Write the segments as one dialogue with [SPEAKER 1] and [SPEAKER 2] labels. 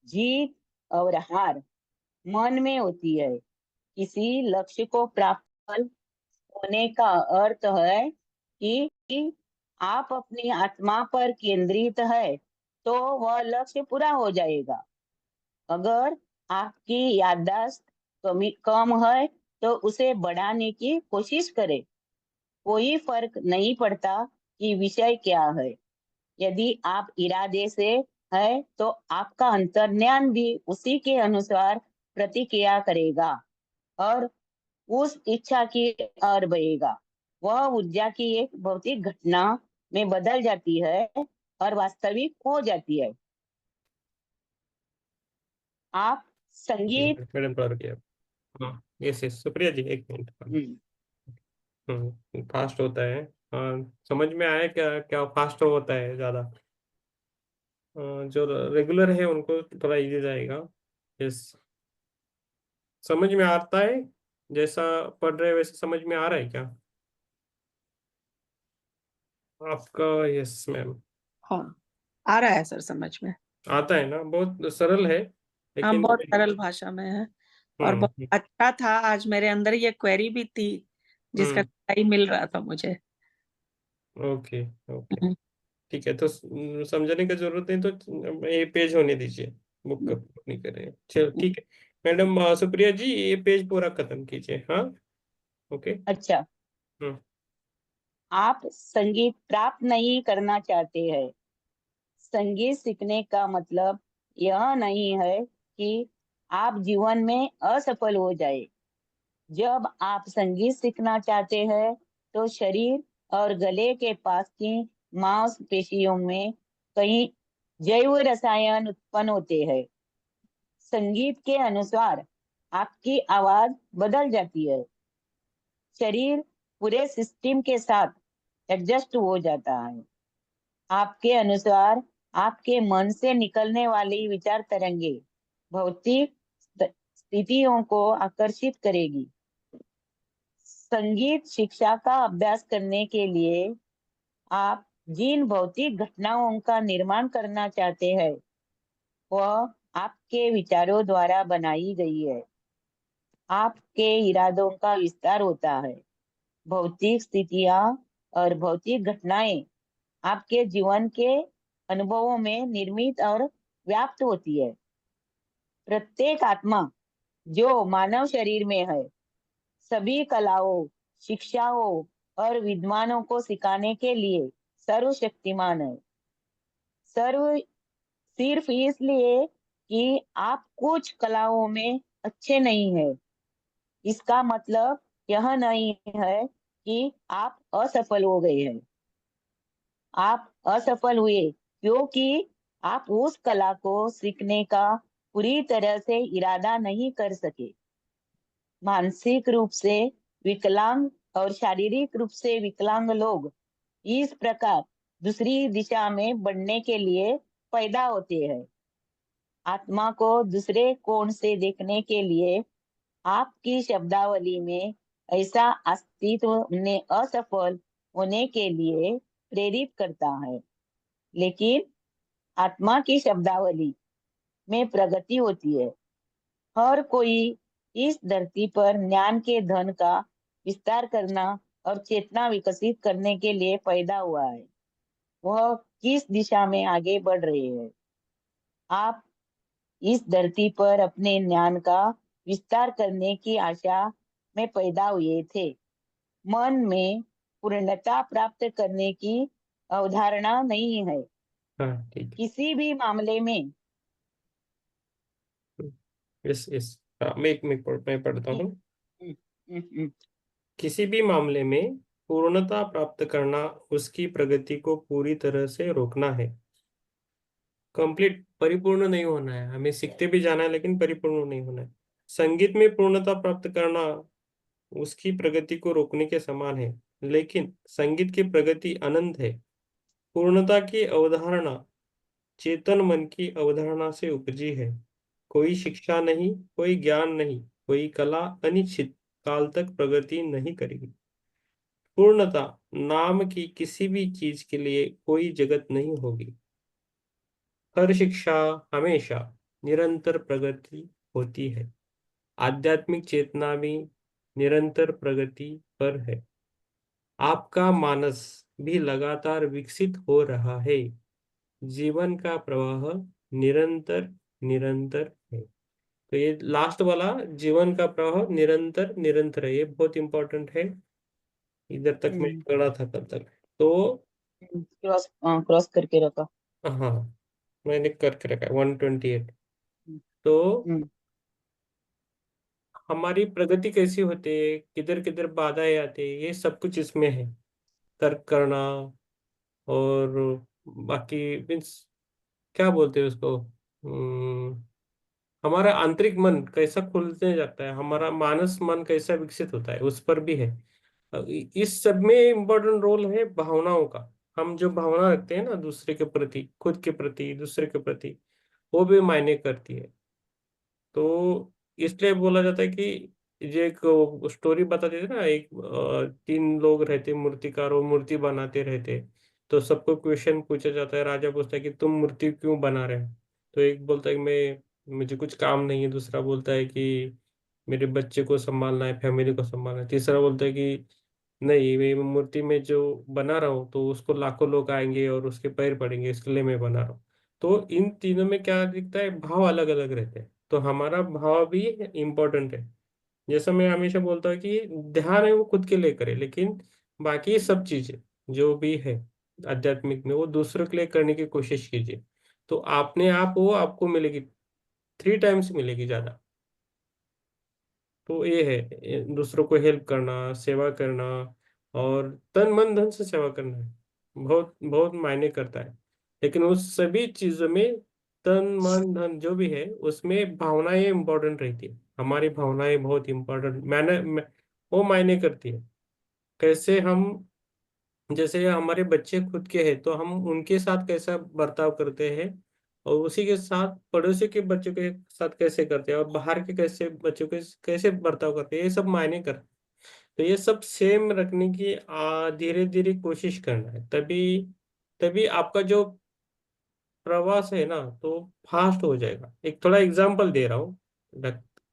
[SPEAKER 1] जीत और हार मन में होती है। किसी लक्ष्य को प्राप्त होने का अर्थ है कि आप अपनी आत्मा पर केंद्रित है, तो वह लक्ष्य पूरा हो जाएगा। अगर आपकी याददाश्त कम है, तो उसे बढ़ाने की कोशिश करें। कोई फर्क नहीं पड़ता कि विषय क्या है। यदि आप इरादे से है, तो आपका अंतर्ज्ञान भी उसी के अनुसार प्रतिक्रिया करेगा और उस इच्छा की ओर बढ़ेगा। वह ऊर्जा की एक भौतिक घटना में बदल जाती है और वास्तविक हो जाती है। आप
[SPEAKER 2] जी
[SPEAKER 1] संगीत।
[SPEAKER 2] मैडम, थोड़ा रुकिए। हाँ, यस यस, सुप्रिया जी, एक मिनट।
[SPEAKER 1] हम्म,
[SPEAKER 2] फास्ट होता है। हाँ, समझ में आया क्या क्या फास्ट होता है ज़्यादा। जो रेगुलर है उनको थोड़ा इजी जाएगा। यस, समझ में आता है। जैसा पढ़ रहे हैं वैसे समझ में आ रहा है क्या आपका? Yes ma'am.
[SPEAKER 3] हाँ, आ रहा है सर समझ में।
[SPEAKER 2] आता है ना, बहुत सरल है
[SPEAKER 3] हाँ,
[SPEAKER 2] लेकिन।
[SPEAKER 3] बहुत सरल भाषा में है और बहुत
[SPEAKER 2] हम्म
[SPEAKER 3] अच्छा था। आज मेरे अंदर ये क्वेरी भी थी जिसका
[SPEAKER 2] हम्म।
[SPEAKER 3] सही मिल रहा था मुझे।
[SPEAKER 2] ओके ओके,
[SPEAKER 3] हम्म,
[SPEAKER 2] ठीक है। तो समझने की जरूरत नहीं, तो ये पेज होने दीजिए। बुक नहीं कर रहे हैं, चलो ठीक है। मैडम सुप्रिया जी, ये पेज पूरा खत्म कीजिए। हाँ, ओके।
[SPEAKER 1] अच्छा।
[SPEAKER 2] हम्म
[SPEAKER 1] आप संगीत प्राप्त नहीं करना चाहते हैं। संगीत सीखने का मतलब यह नहीं है कि आप जीवन में असफल हो जाए। जब आप संगीत सीखना चाहते हैं, तो शरीर और गले के पास की मांसपेशियों में कई जैव रसायन उत्पन्न होते हैं। संगीत के अनुसार आपकी आवाज बदल जाती है। शरीर पूरे सिस्टम के साथ एडजस्ट हो जाता है। आपके अनुसार आपके मन से निकलने वाली विचार तरंगे भौतिक स्थितियों को आकर्षित करेगी। संगीत शिक्षा का अभ्यास करने के लिए आप जिन भौतिक घटनाओं का निर्माण करना चाहते हैं, वह आपके विचारों द्वारा बनाई गई है। आपके इरादों का विस्तार होता है। भौतिक स्थितियां और भौतिक घटनाएं आपके जीवन के अनुभवों में निर्मित और व्याप्त होती है। प्रत्येक आत्मा जो मानव शरीर में है, सभी कलाओं, शिक्षाओं और विद्वानों को सिखाने के लिए सर्वशक्तिमान है। सर्व सिर्फ इसलिए कि आप कुछ कलाओं में अच्छे नहीं हैं, इसका मतलब यह नहीं है कि आप असफल हो गए हैं। आप असफल हुए क्योंकि आप उस कला को सीखने का पूरी तरह से इरादा नहीं कर सके। मानसिक रूप से विकलांग और शारीरिक रूप से विकलांग लोग इस प्रकार दूसरी दिशा में बढ़ने के लिए पैदा होते हैं। आत्मा को दूसरे कोण से देखने के लिए आपकी शब्दावली में ऐसा अस्तित्व उन्हें असफल होने के लिए प्रेरित करता है। लेकिन आत्मा की शब्दावली में प्रगति होती है। हर कोई इस धरती पर ज्ञान के धन का विस्तार करना और चेतना विकसित करने के लिए पैदा हुआ है। वह किस दिशा में आगे बढ़ रहे हैं? आप इस धरती पर अपने ज्ञान का विस्तार करने की आशा में पैदा हुए थे। मन में पूर्णता प्राप्त करने की अवधारणा नहीं है।
[SPEAKER 2] हाँ ठीक है।
[SPEAKER 1] किसी भी मामले में
[SPEAKER 2] यस यस, हाँ, मैं पढ़ता
[SPEAKER 1] हम्म,
[SPEAKER 2] हूँ।
[SPEAKER 1] हम्म, हम्म,
[SPEAKER 2] किसी भी मामले में पूर्णता प्राप्त करना उसकी प्रगति को पूरी तरह से रोकना है। कंप्लीट, परिपूर्ण नहीं होना है। हमें सीखते भी जाना है लेकिन परिपूर्ण नहीं होना है। संगीत में पूर्णता प्राप्त करना उसकी प्रगति को रोकने के समान है। लेकिन संगीत की प्रगति अनंत है। पूर्णता की अवधारणा चेतन मन की अवधारणा से उपजी है। कोई शिक्षा नहीं, कोई ज्ञान नहीं, कोई कला अनिश्चित काल तक प्रगति नहीं करेगी। पूर्णता नाम की किसी भी चीज के लिए कोई जगत नहीं होगी। हर शिक्षा हमेशा निरंतर प्रगति होती है। आध्यात्मिक चेतना भी निरंतर प्रगति पर है। आपका मानस भी लगातार विकसित हो रहा है। जीवन का प्रवाह निरंतर निरंतर है। तो ये लास्ट वाला, जीवन का प्रवाह निरंतर निरंतर है, ये बहुत इंपॉर्टेंट है। इधर तक मैं पढ़ा था कल तक। तो
[SPEAKER 1] क्रॉस क्रॉस करके रखा।
[SPEAKER 2] हाँ, मैंने करके रखा है 128।
[SPEAKER 1] हम्म,
[SPEAKER 2] तो
[SPEAKER 1] हम्म,
[SPEAKER 2] हमारी प्रगति कैसी होती है, किधर किधर बाधाएं आती है, ये सब कुछ इसमें है। तर्क करना, और बाकी मीन्स क्या बोलते हैं उसको, हमारा आंतरिक मन कैसा खुलने जाता है, हमारा मानस मन कैसा विकसित होता है, उस पर भी है। इस सब में इम्पोर्टेंट रोल है भावनाओं का। हम जो भावना रखते हैं ना, दूसरे के प्रति, खुद के प्रति, दूसरे के प्रति, वो भी मायने करती है। तो इसलिए बोला जाता है कि ये एक स्टोरी बताते थे ना, एक तीन लोग रहते मूर्तिकार, वो मूर्ति बनाते रहते। तो सबको क्वेश्चन पूछा जाता है, राजा पूछता है कि तुम मूर्ति क्यों बना रहे हो। तो एक बोलता है कि मैं, मुझे कुछ काम नहीं है। दूसरा बोलता है कि मेरे बच्चे को संभालना है, फैमिली को संभालना है। तीसरा बोलता है कि नहीं, मैं मूर्ति में जो बना रहा हूँ तो उसको लाखों लोग आएंगे और उसके पैर पड़ेंगे, इसके लिए मैं बना रहा हूँ। तो इन तीनों में क्या दिखता है, भाव अलग अलग रहते हैं। तो हमारा भाव भी इम्पोर्टेंट है। जैसा मैं हमेशा बोलता हूँ कि ध्यान है वो खुद के लिए करे, लेकिन बाकी सब चीजें जो भी है आध्यात्मिक में, वो दूसरों के लिए करने की कोशिश कीजिए। तो आपने आप वो आपको मिलेगी, 3 टाइम्स मिलेगी ज्यादा। तो ये है, दूसरों को हेल्प करना, सेवा करना, और तन मन धन से सेवा करना है, बहुत बहुत मायने करता है। लेकिन उस सभी चीजों में तन मन धन जो भी है, उसमें भावनाएं इंपॉर्टेंट रहती है। हमारी भावनाएं बहुत इंपॉर्टेंट वो मायने करती है। कैसे हम, जैसे हमारे बच्चे खुद के हैं तो हम उनके साथ कैसा बर्ताव करते हैं, और उसी के साथ पड़ोसी के बच्चों के साथ कैसे करते हैं, और बाहर के कैसे बच्चों के कैसे बर्ताव करते हैं, ये सब मायने कर। तो ये सब सेम रखने की धीरे धीरे कोशिश करना है, तभी तभी आपका जो प्रवास है ना, तो फास्ट हो जाएगा। एक थोड़ा एग्जांपल दे रहा हूँ।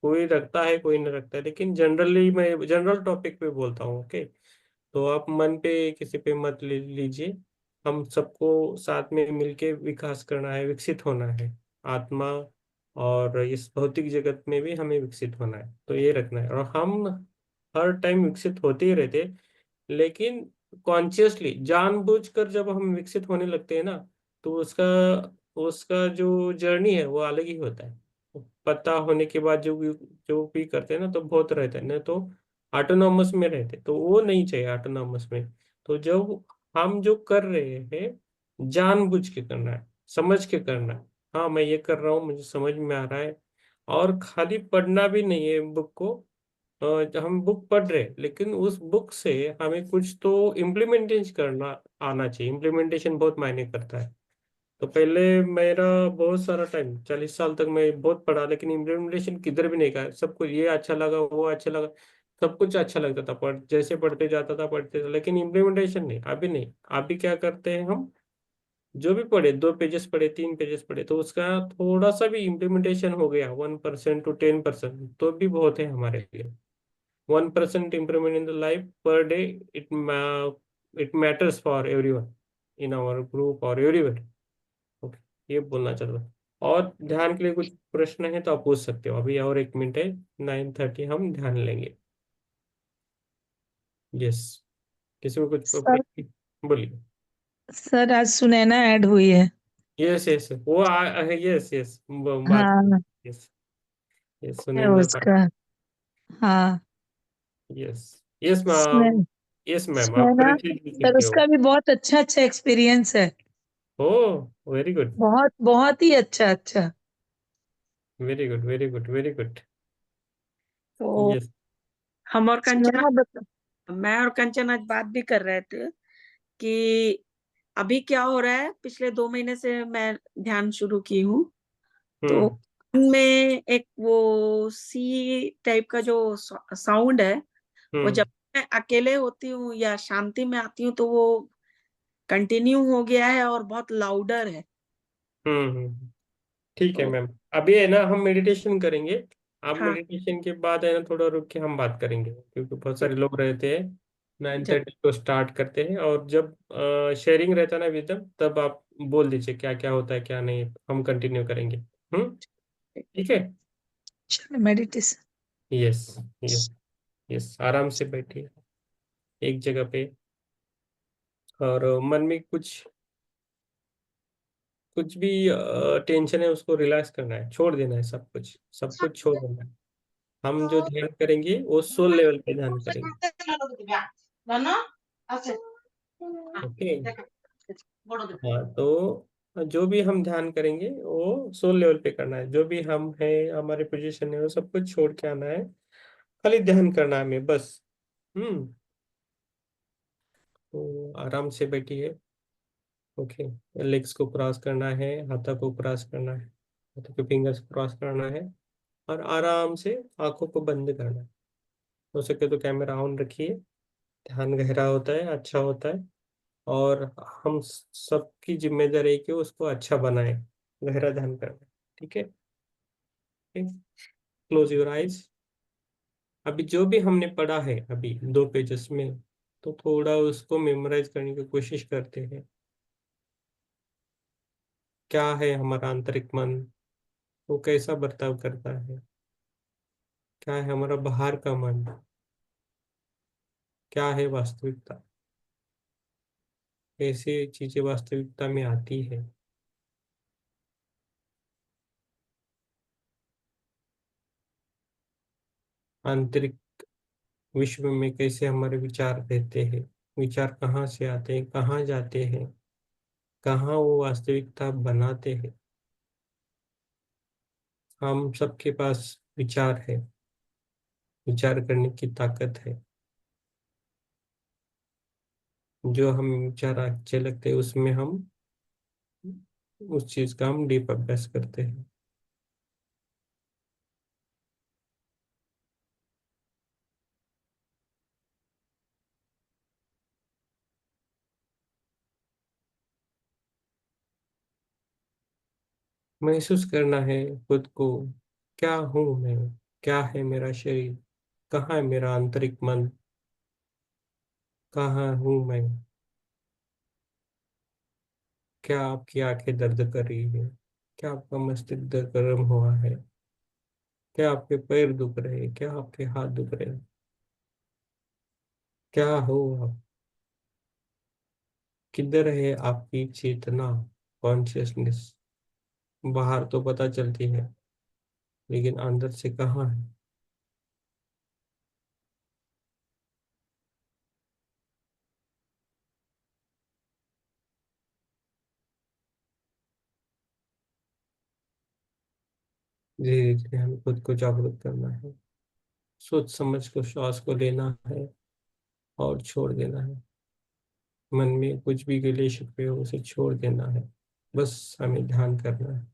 [SPEAKER 2] कोई रखता है, कोई नहीं रखता है, लेकिन जनरली मैं जनरल टॉपिक पे बोलता हूँ, ओके। तो आप मन पे किसी पे मत ले लीजिए। हम सबको साथ में मिलके विकास करना है, विकसित होना है, आत्मा और इस भौतिक जगत में भी हमें विकसित होना है। तो ये रखना है, और हम हर टाइम विकसित होते ही रहते, लेकिन कॉन्शियसली जानबूझकर जब हम विकसित होने लगते हैं ना, तो उसका उसका जो जर्नी है वो अलग ही होता है। पता होने के बाद जो भी करते हैं ना, तो बहुत रहता है ना, तो ऑटोनॉमस में रहते, तो वो नहीं चाहिए ऑटोनॉमस में। तो जब हम जो कर रहे हैं, जानबूझ के करना है, समझ के करना है। हाँ, मैं ये कर रहा हूँ, मुझे समझ में आ रहा है। और खाली पढ़ना भी नहीं है बुक को। हम बुक पढ़ रहे हैं, लेकिन उस बुक से हमें कुछ तो इम्प्लीमेंटेशन करना आना चाहिए। इम्प्लीमेंटेशन बहुत मायने करता है। तो पहले मेरा बहुत सारा टाइम, 40 साल तक मैं बहुत पढ़ा, लेकिन इम्प्लीमेंटेशन किधर भी नहीं का। सबको ये अच्छा लगा, वो अच्छा लगा, सब कुछ अच्छा लगता था, जैसे पढ़ते जाता था पढ़ते था, लेकिन इम्प्लीमेंटेशन नहीं। अभी नहीं, अभी क्या करते हैं हम, जो भी पढ़े, 2 पेजेस पढ़े, 3 पेजेस पढ़े, तो उसका थोड़ा सा भी इम्प्लीमेंटेशन हो गया, 1% to 10%, तो भी बहुत है हमारे लिए। 1% improvement in the life per day, it matters for everyone in our group or everywhere. Okay, ये बोलना चाहता था। और ध्यान के लिए कुछ प्रश्न है तो आप पूछ सकते हो। अभी और 1 मिनट है, 9:30 हम ध्यान लेंगे। यस, किसी को कुछ
[SPEAKER 3] सर
[SPEAKER 2] बोलिए।
[SPEAKER 3] सर आज सुनैना ऐड हुई है।
[SPEAKER 2] यस यस, वो यस यस, बात।
[SPEAKER 3] हाँ
[SPEAKER 2] यस यस,
[SPEAKER 3] है
[SPEAKER 2] सुनिंदर पाटिल।
[SPEAKER 3] उसका। हाँ
[SPEAKER 2] यस यस
[SPEAKER 3] सुनै
[SPEAKER 2] मैम। यस मैम, आप
[SPEAKER 3] सुनैना
[SPEAKER 2] परिचय दे
[SPEAKER 3] सर
[SPEAKER 2] सकते हो।
[SPEAKER 3] उसका भी बहुत अच्छा अच्छा एक्सपीरियंस है।
[SPEAKER 2] ओ, वेरी गुड,
[SPEAKER 3] बहुत बहुत ही अच्छा अच्छा।
[SPEAKER 2] Very good, very good, very good.
[SPEAKER 3] तो
[SPEAKER 2] यस।
[SPEAKER 3] हम और कंचना,
[SPEAKER 1] सुनैना बता।
[SPEAKER 3] मैं और कंचन आज बात भी कर रहे थे कि अभी क्या हो रहा है। पिछले 2 महीने से मैं ध्यान शुरू की हूँ। तो
[SPEAKER 2] हम्म
[SPEAKER 3] में एक वो सी टाइप का जो साउंड है, वो
[SPEAKER 2] हम्म
[SPEAKER 3] जब मैं अकेले होती हूँ या शांति में आती हूँ तो वो कंटिन्यू हो गया है और बहुत लाउडर है।
[SPEAKER 2] हम्म ठीक है
[SPEAKER 3] तो
[SPEAKER 2] मैम। अभी है ना हम मेडिटेशन करेंगे। आप
[SPEAKER 3] हाँ,
[SPEAKER 2] मेडिटेशन के बाद है ना थोड़ा रुक के हम बात करेंगे, क्योंकि बहुत सारे लोग रहते हैं। नाइन
[SPEAKER 3] जब
[SPEAKER 2] थर्टी को स्टार्ट करते हैं, और जब शेयरिंग रहता है ना विजडम, तब आप बोल दीजिए क्या क्या होता है क्या नहीं, हम कंटिन्यू करेंगे। ठीक है।
[SPEAKER 3] चलो मेडिटेशन।
[SPEAKER 2] यस, यस, यस, आराम से बैठिए एक जगह पे, और मन में कुछ कुछ भी टेंशन है उसको रिलैक्स करना है, छोड़ देना है, सब कुछ छोड़ देना है। हम जो ध्यान करेंगे वो सोल लेवल पे ध्यान करेंगे। ओके। हाँ, तो जो भी हम ध्यान करेंगे वो सोल लेवल पे करना है। जो भी हम है, हमारे पोजीशन है, वो सब कुछ छोड़ के आना है। खाली ध्यान करना है हमें बस। हम्म। तो आराम से बैठिए। ओके। लेग्स को क्रॉस करना है, हाथों को क्रॉस करना है, हाथों के फिंगर्स क्रॉस करना है, और आराम से आंखों को बंद करना है। हो सके तो कैमरा ऑन रखिए। ध्यान गहरा होता है, अच्छा होता है, और हम सबकी जिम्मेदारी है कि उसको अच्छा बनाए, गहरा ध्यान करना। ठीक है। Close your eyes. अभी जो भी हमने पढ़ा है अभी 2 पेजेस में, तो थोड़ा उसको मेमोराइज करने की कोशिश करते हैं। क्या है हमारा आंतरिक मन, वो कैसा बर्ताव करता है, क्या है हमारा बाहर का मन, क्या है वास्तविकता, कैसे चीजें वास्तविकता में आती है। आंतरिक विश्व में कैसे हमारे विचार रहते हैं, विचार कहाँ से आते हैं, कहाँ जाते हैं, कहाँ वो वास्तविकता बनाते हैं। हम सबके पास विचार है, विचार करने की ताकत है। जो हम विचार अच्छे लगते हैं उसमें हम उस चीज का हम डीप अभ्यास करते हैं। महसूस करना है खुद को, क्या हूं मैं, क्या है मेरा शरीर, कहाँ है मेरा आंतरिक मन, कहाँ हूं मैं। क्या आपकी आंखें दर्द कर रही है, क्या आपका मस्तिष्क गर्म हुआ है, क्या आपके पैर दुख रहे हैं, क्या आपके हाथ दुख रहे हैं, क्या हो आप, किधर है आपकी चेतना, कॉन्शियसनेस। बाहर तो पता चलती है, लेकिन अंदर से कहाँ है। धीरे धीरे हमें खुद को जागरूक करना है। सोच समझ को श्वास को लेना है और छोड़ देना है। मन में कुछ भी गिले शिकवे हो उसे छोड़ देना है। बस हमें ध्यान करना है।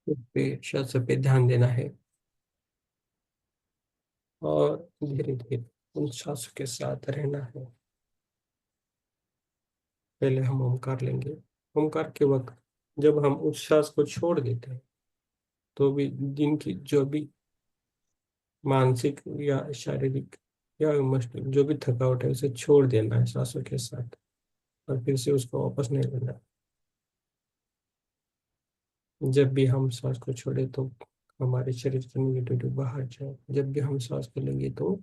[SPEAKER 2] खुद पे श्वास पे ध्यान देना है, और धीरे धीरे उन श्वासों के साथ रहना है। पहले हम ओमकार लेंगे। ओमकार के वक्त जब हम उस श्वास को छोड़ देते हैं, तो भी दिन की जो भी मानसिक या शारीरिक या इमोशनल जो भी थकावट है उसे छोड़ देना है सांसों के साथ, और फिर से उसको वापस नहीं लेना। जब भी हम सांस को छोड़े तो हमारे शरीर की निगेटिविटी बाहर जाए, जब भी हम सांस को लेंगे तो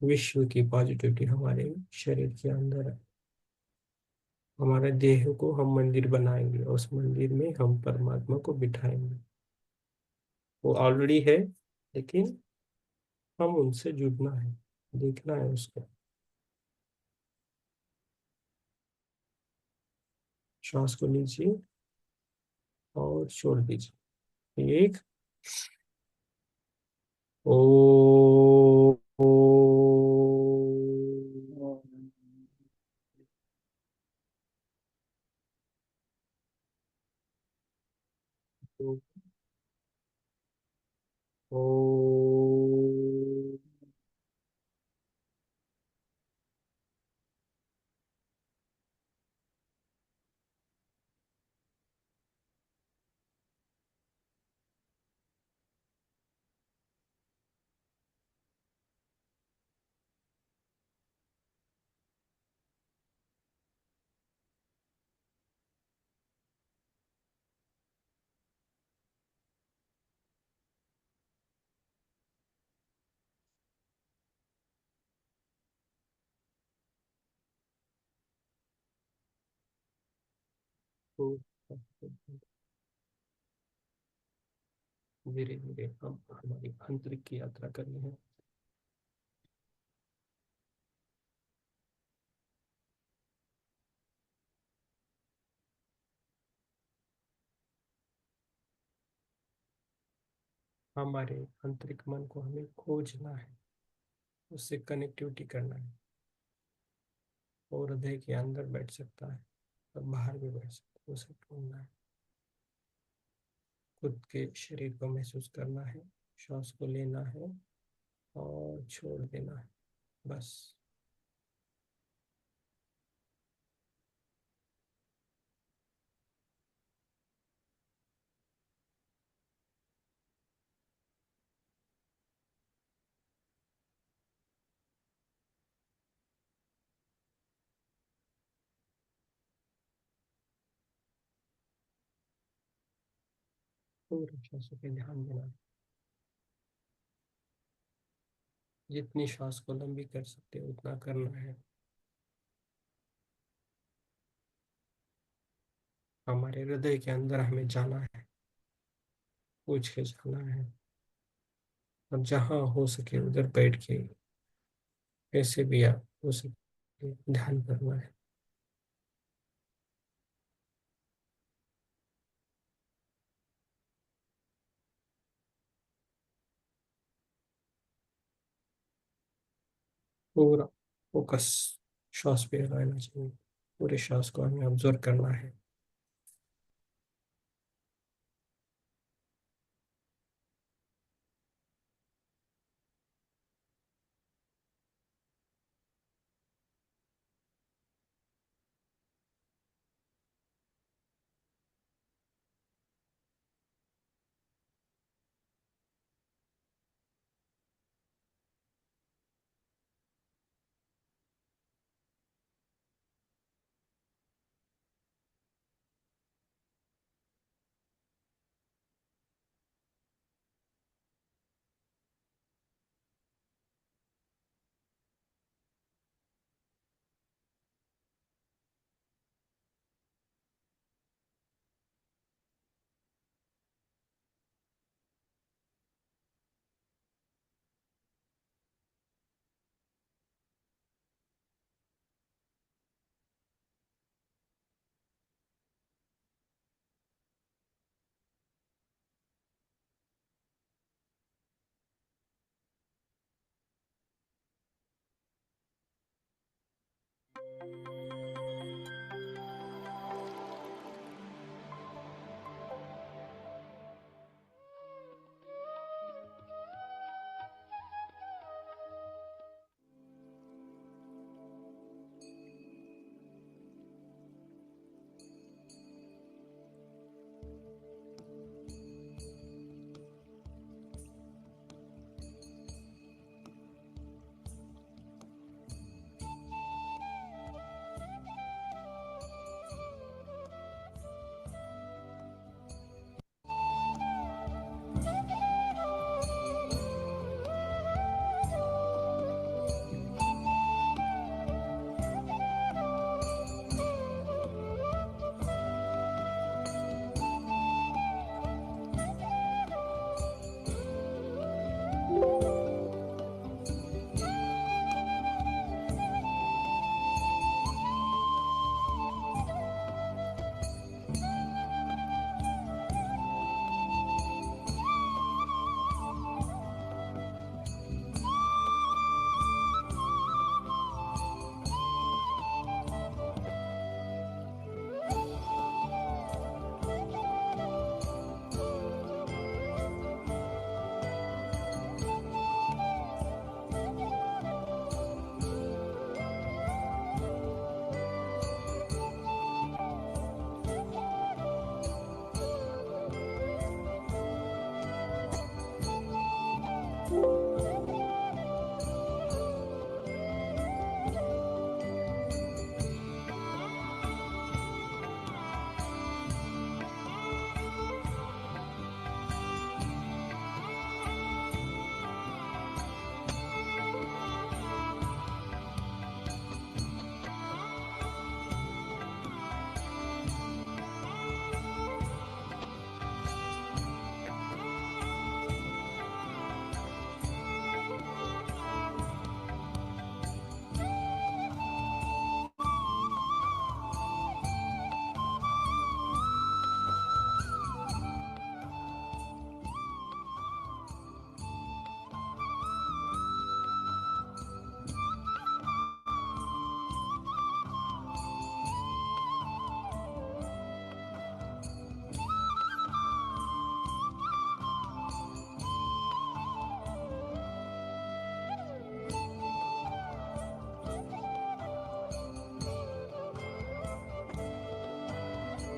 [SPEAKER 2] विश्व की पॉजिटिविटी हमारे शरीर के अंदर है। हमारे देह को हम मंदिर बनाएंगे, और उस मंदिर में हम परमात्मा को बिठाएंगे। वो ऑलरेडी है, लेकिन हम उनसे जुड़ना है, देखना है उसको। श्वास को लीजिए और छोड़ दीजिए। एक, ओ ओ ओ धीरे धीरे हम हमारी आंतरिक की यात्रा करनी है। हमारे आंतरिक मन को हमें खोजना है, उससे कनेक्टिविटी करना है। और हृदय के अंदर बैठ सकता है और बाहर भी बैठ सकता है, उसे ढूंढना है। खुद के शरीर को महसूस करना है, श्वास को लेना है और छोड़ देना है, बस। पूरे श्वासों पे ध्यान देना है। जितनी श्वास को लंबी कर सकते हो उतना करना है। हमारे हृदय के अंदर हमें जाना है, पूछ के जाना है। और जहाँ हो सके उधर बैठ के, कैसे भी आप हो सके, ध्यान करना है। पूरा फोकस श्वास पे रहना चाहिए। पूरे श्वास को हमें ऑब्जर्व करना है।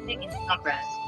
[SPEAKER 4] Recording in progress.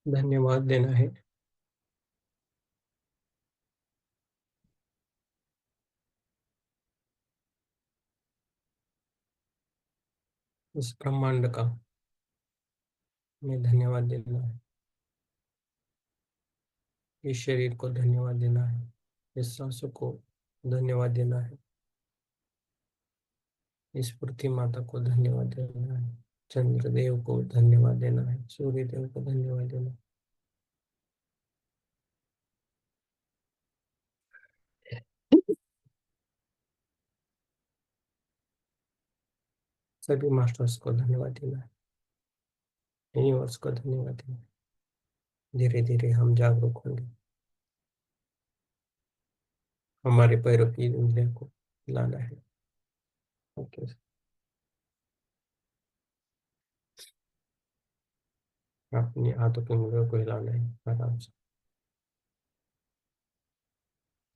[SPEAKER 2] धन्यवाद देना है। इस ब्रह्मांड का हमें धन्यवाद देना है। इस शरीर को धन्यवाद देना है। इस सांसों को धन्यवाद देना है। इस पृथ्वी माता को धन्यवाद देना है। चंद्रदेव को धन्यवाद देना है। सूर्य देव को धन्यवाद देना है। सभी मास्टर्स को धन्यवाद देना है। यूनिवर्स को धन्यवाद देना है। धीरे धीरे हम जागरूक होंगे। हमारे पैरों की उंगलियों को हिलाना है। ओके, अपनी हाथों की उंगलियों को हिलाना है आराम से।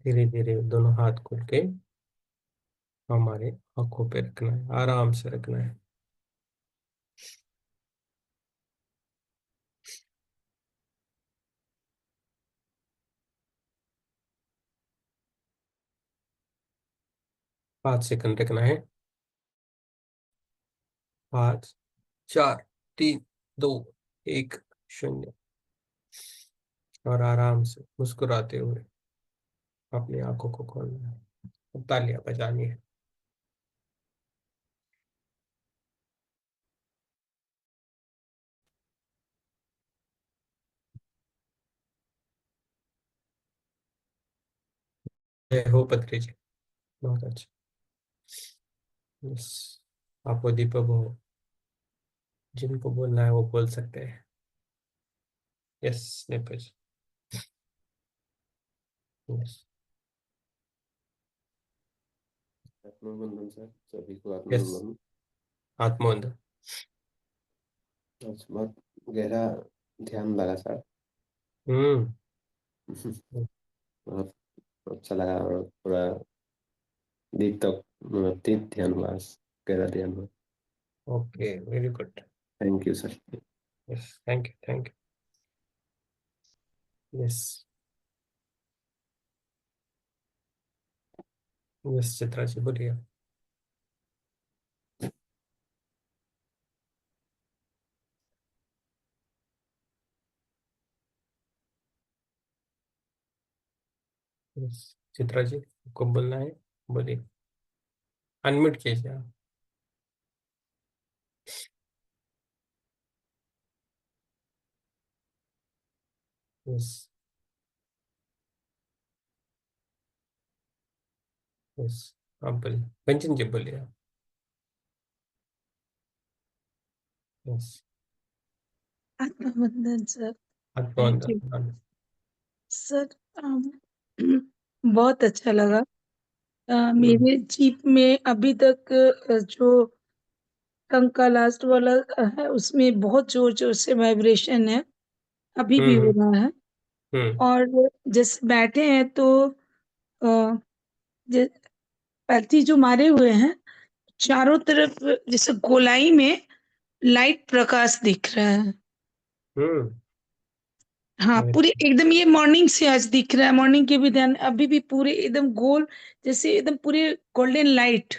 [SPEAKER 2] धीरे धीरे दोनों हाथ खोल के हमारे आंखों पे रखना है। आराम से रखना है। पाँच सेकंड रखना है। 5, 4, 3, 2, 1, 0। और आराम से मुस्कुराते हुए अपनी आंखों को खोलना है। तालियां बजानी है। जय हो पत्री जी, बहुत अच्छा। यस, आपको दीपक हो, जिनको बोलना है वो बोल सकते हैं। Yes Nipesh. Yes
[SPEAKER 4] Atmabandhan sir, सभी को
[SPEAKER 2] यस,
[SPEAKER 4] आत्मबंधन।
[SPEAKER 2] आत्मबंधन।
[SPEAKER 4] आज बहुत गहरा ध्यान लगा सर।
[SPEAKER 2] हम्म।
[SPEAKER 4] बहुत अच्छा लगा और पूरा डीप तक डीप ध्यान हुआ, गहरा ध्यान हुआ।
[SPEAKER 2] Okay, very good.
[SPEAKER 4] Thank you sir.
[SPEAKER 2] Yes, thank you, thank you. Yes yes, Chitra ji बोलिए। यस चित्रा जी को बोलना है, बोलिए। अनम्यूट कीजिए आप। यस यस, आप बोलिए। कंचन जी बोलिए आप। Yes,
[SPEAKER 5] Atmabandhan sir. Thank you
[SPEAKER 2] Atmabandhan.
[SPEAKER 5] Sir. बहुत अच्छा लगा।
[SPEAKER 2] हम्म
[SPEAKER 5] मेरे जीप में अभी तक जो टंग का लास्ट वाला है उसमें बहुत जोर जोर से वाइब्रेशन है, अभी भी हो
[SPEAKER 2] हम्म
[SPEAKER 5] रहा है।
[SPEAKER 2] हम्म
[SPEAKER 5] और जैसे बैठे हैं तो अ, जे- पैती जो मारे हुए हैं चारों तरफ जैसे गोलाई में लाइट प्रकाश दिख रहा है।
[SPEAKER 2] हम्म।
[SPEAKER 5] हाँ, पूरे एकदम ये मॉर्निंग से आज दिख रहा है। मॉर्निंग के भी ध्यान अभी भी पूरे एकदम गोल, जैसे एकदम पूरे गोल्डन लाइट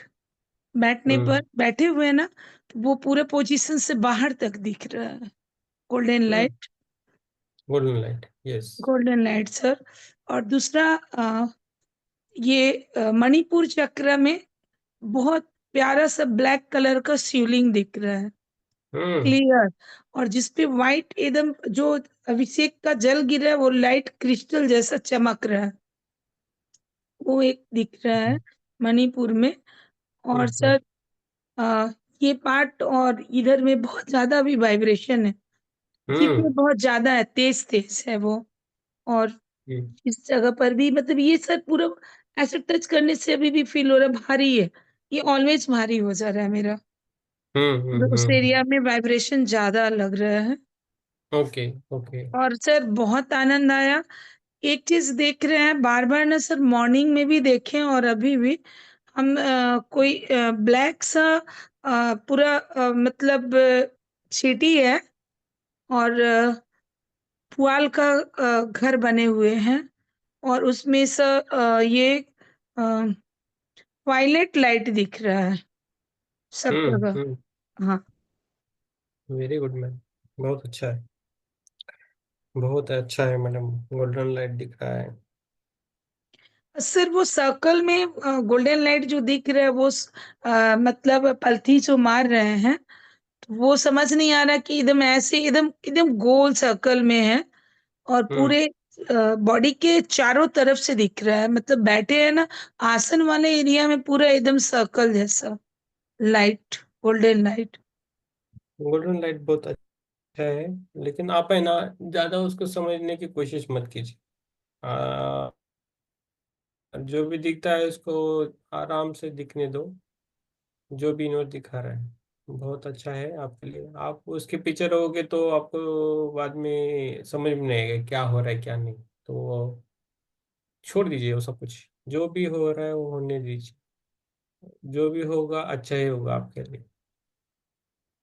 [SPEAKER 5] बैठने पर
[SPEAKER 2] हम्म
[SPEAKER 5] बैठे हुए हैं ना, तो वो पूरे पोजीशन से बाहर तक दिख रहा है। Golden
[SPEAKER 2] hmm,
[SPEAKER 5] light,
[SPEAKER 2] golden light. Yes.
[SPEAKER 5] Golden light sir. और दूसरा ये मणिपुर चक्र में बहुत प्यारा सा ब्लैक कलर का शिवलिंग दिख रहा है,
[SPEAKER 2] हम्म
[SPEAKER 5] क्लियर। और जिसपे व्हाइट एकदम जो अभिषेक का जल गिर रहा है वो लाइट क्रिस्टल जैसा चमक रहा है, वो एक दिख रहा है मणिपुर में। और
[SPEAKER 2] हम्म
[SPEAKER 5] सर आ, ये पार्ट और इधर में बहुत ज्यादा भी वाइब्रेशन है, जीप में
[SPEAKER 2] हम्म
[SPEAKER 5] बहुत ज्यादा है, तेज तेज है वो। और
[SPEAKER 2] हम्म
[SPEAKER 5] इस जगह पर भी मतलब ये सर पूरा ऐसे टच करने से अभी भी फील हो रहा है भारी है। ये ऑलवेज भारी हो जा रहा है मेरा, उस
[SPEAKER 2] हम्म।
[SPEAKER 5] एरिया में वाइब्रेशन ज्यादा लग रहा है।
[SPEAKER 2] Okay okay.
[SPEAKER 5] और सर बहुत आनंद आया। एक चीज देख रहे हैं बार बार ना सर, मॉर्निंग में भी देखें और अभी भी हम कोई ब्लैक सा पूरा मतलब चीटी है और पुआल का घर बने हुए हैं और उसमें से ये वायलेट लाइट दिख रहा है सब जगह। हाँ,
[SPEAKER 2] वेरी गुड मैम, बहुत अच्छा है, बहुत अच्छा है मैडम, गोल्डन लाइट दिख रहा है।
[SPEAKER 5] सर वो सर्कल में गोल्डन लाइट जो दिख रहा है वो मतलब पलथी जो मार रहे हैं, तो वो समझ नहीं आ रहा कि एकदम ऐसे एकदम एकदम गोल सर्कल में है और
[SPEAKER 2] हम्म
[SPEAKER 5] पूरे बॉडी के चारों तरफ से दिख रहा है, मतलब बैठे हैं ना आसन वाले एरिया में पूरा एकदम सर्कल जैसा light, golden light.
[SPEAKER 2] Golden light बहुत अच्छा है, लेकिन आप है ना ज्यादा उसको समझने की कोशिश मत कीजिए। जो भी दिखता है उसको आराम से दिखने दो, जो भी नोट दिखा रहा है बहुत अच्छा है आपके लिए। आप उसके पीछे रहोगे तो आपको बाद में समझ में नहीं आएगा क्या हो रहा है क्या नहीं, तो छोड़ दीजिए वो सब कुछ, जो भी हो रहा है वो होने दीजिए, जो भी होगा अच्छा ही होगा आपके लिए।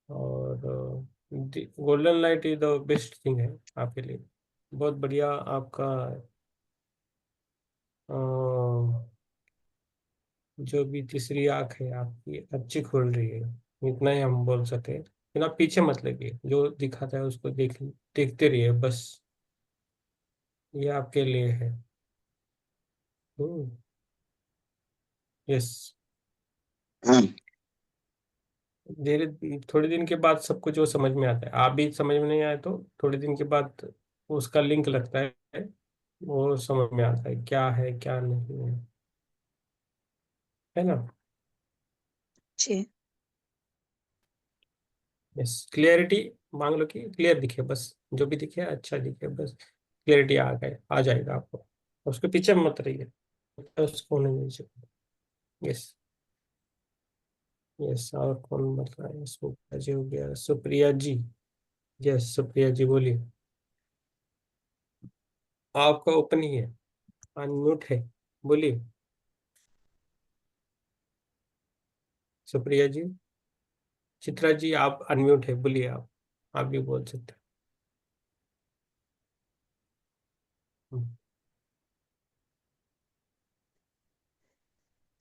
[SPEAKER 2] और golden light is the best thing है आपके लिए, बहुत बढ़िया आपका अ, जो भी तीसरी आंख है आपकी अच्छी खुल रही है, इतना ही हम बोल सकते हैं। लेकिन आप पीछे मत लगिए, जो दिखाता है उसको देखते रहिए बस, ये आपके लिए है। यस, धीरे थोड़े दिन के बाद सब कुछ वो समझ में आता है, आप भी समझ में नहीं आए तो थोड़े दिन के बाद उसका लिंक लगता है, वो समझ में आता है क्या है क्या नहीं है ना।
[SPEAKER 5] जी।
[SPEAKER 2] यस, क्लियरिटी मांग लो कि क्लियर दिखे बस, जो भी दिखे अच्छा दिखे बस, क्लियरिटी आ जाएगा आपको, उसके पीछे मत रहिए, उसको होने दीजिए। यस, यस, और कौन बता रहा है, सुप्रिया जी हो गया, सुप्रिया जी। यस सुप्रिया जी बोलिए, आपका ओपन ही है, अनम्यूट है, बोलिए सुप्रिया जी। चित्रा जी आप अनम्यूट है, बोलिए आप भी बोल सकते हैं।